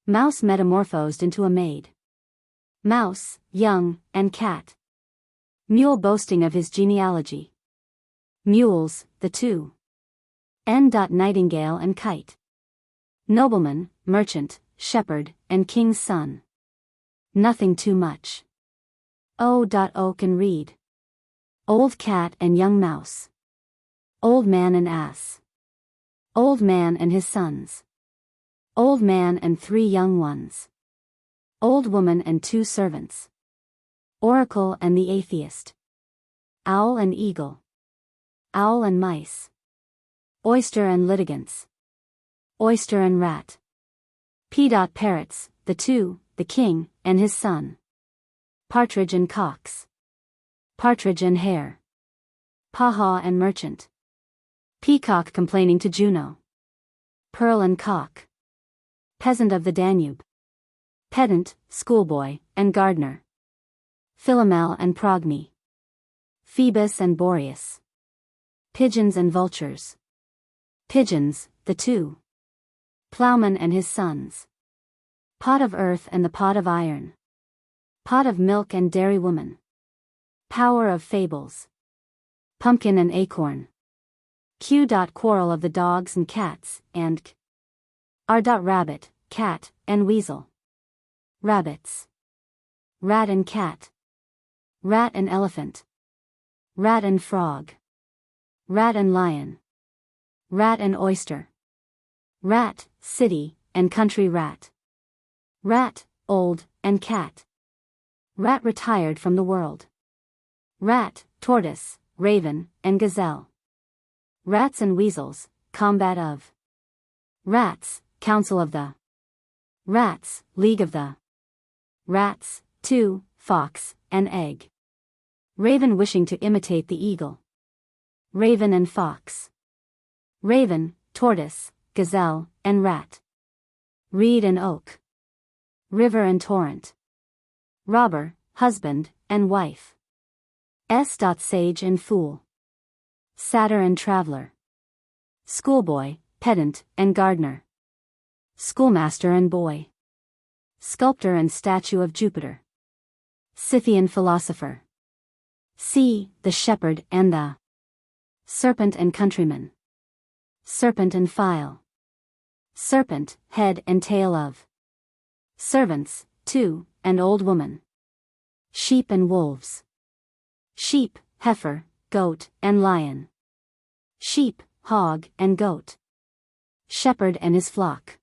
Speaker 1: Mouse metamorphosed into a maid. Mouse, young, and cat. Mule boasting of his genealogy. Mules, the two. N. Nightingale and kite. Nobleman, merchant, shepherd, and king's son. Nothing too much. O can read. Old cat and young mouse. Old man and ass. Old man and his sons. Old man and 3 young ones. Old woman and 2 servants. Oracle and the atheist. Owl and eagle. Owl and mice. Oyster and litigants. Oyster and rat. Parrots, the 2, the king, and his son. Partridge and cocks. Partridge and hare. Paha and merchant. Peacock complaining to Juno. Pearl and cock. Peasant of the Danube. Pedant, schoolboy, and gardener. Philomel and Progny. Phoebus and Boreas. Pigeons and vultures. Pigeons, the 2. Plowman and his sons. Pot of earth and the pot of iron. Pot of milk and dairy woman. Power of fables. Pumpkin and acorn. Quarrel of the dogs and cats, and R. Rabbit, cat, and weasel. Rabbits. Rat and cat. Rat and elephant. Rat and frog. Rat and lion. Rat and oyster. Rat, city, and country rat. Rat, old, and cat. Rat retired from the world. Rat, tortoise, raven, and gazelle. Rats and weasels, combat of. Rats, council of the. Rats, league of the. Rats, 2, fox, and egg. Raven wishing to imitate the eagle. Raven and fox. Raven, tortoise, gazelle, and rat. Reed and oak. River and torrent. Robber, husband, and wife. Sage and fool. Satyr and traveler. Schoolboy, pedant, and gardener. Schoolmaster and boy. Sculptor and statue of Jupiter. Scythian philosopher. The shepherd and the. Serpent and countryman. Serpent and file. Serpent, head and tail of. Servants, 2, and old woman. Sheep and wolves. Sheep, heifer, goat, and lion. Sheep, hog, and goat. Shepherd and his flock.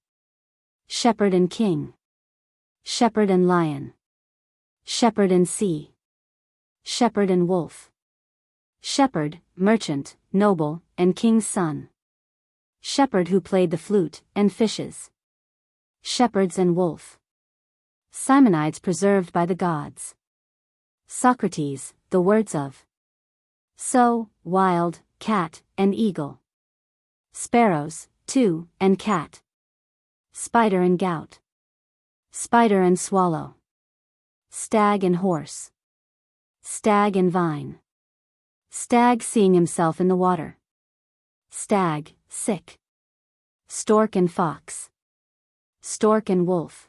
Speaker 1: Shepherd and king. Shepherd and lion. Shepherd and sea. Shepherd and wolf. Shepherd, merchant, noble, and king's son. Shepherd who played the flute, and fishes. Shepherds and wolf. Simonides preserved by the gods. Socrates, the words of. Wild, cat, and eagle. Sparrows, 2, and cat. Spider and gout. Spider and swallow. Stag and horse. Stag and vine. Stag seeing himself in the water. Stag, sick. Stork and fox. Stork and wolf.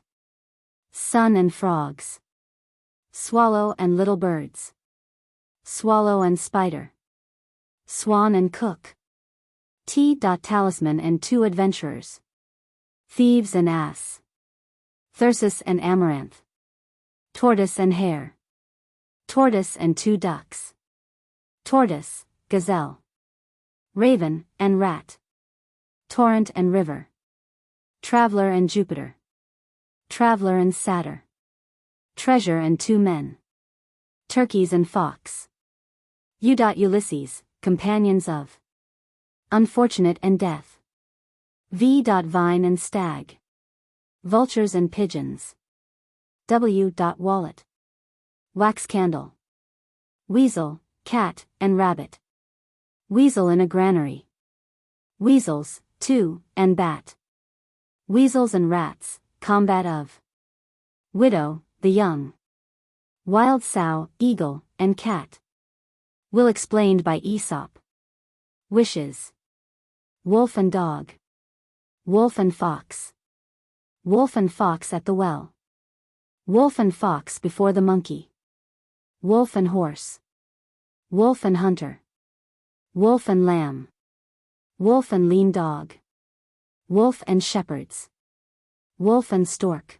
Speaker 1: Sun and frogs. Swallow and little birds. Swallow and spider. Swan and cook. Talisman and 2 adventurers. Thieves and ass. Thyrsus and amaranth. Tortoise and hare. Tortoise and 2 ducks. Tortoise, gazelle. Raven, and rat. Torrent and river. Traveler and Jupiter. Traveler and satyr. Treasure and 2 men. Turkeys and fox. Ulysses, companions of. Unfortunate and death. Vine and stag. Vultures and pigeons. Wallet. Wax candle. Weasel, cat, and rabbit. Weasel in a granary. Weasels, 2, and bat. Weasels and rats, combat of. Widow, the young. Wild sow, eagle, and cat. Will explained by Aesop. Wishes. Wolf and dog. Wolf and fox. Wolf and fox at the well. Wolf and fox before the monkey. Wolf and horse. Wolf and hunter. Wolf and lamb. Wolf and lean dog. Wolf and shepherds. wolf and stork.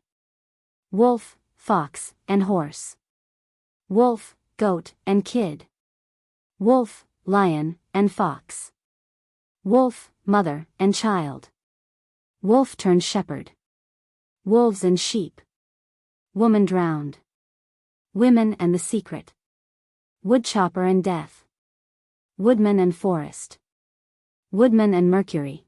Speaker 1: Wolf, fox, and horse. Wolf, goat, and kid. Wolf, lion, and fox. Wolf, mother, and child. Wolf turned shepherd. Wolves and sheep. Woman drowned. Women and the secret. Woodchopper and death. Woodman and forest. Woodman and Mercury.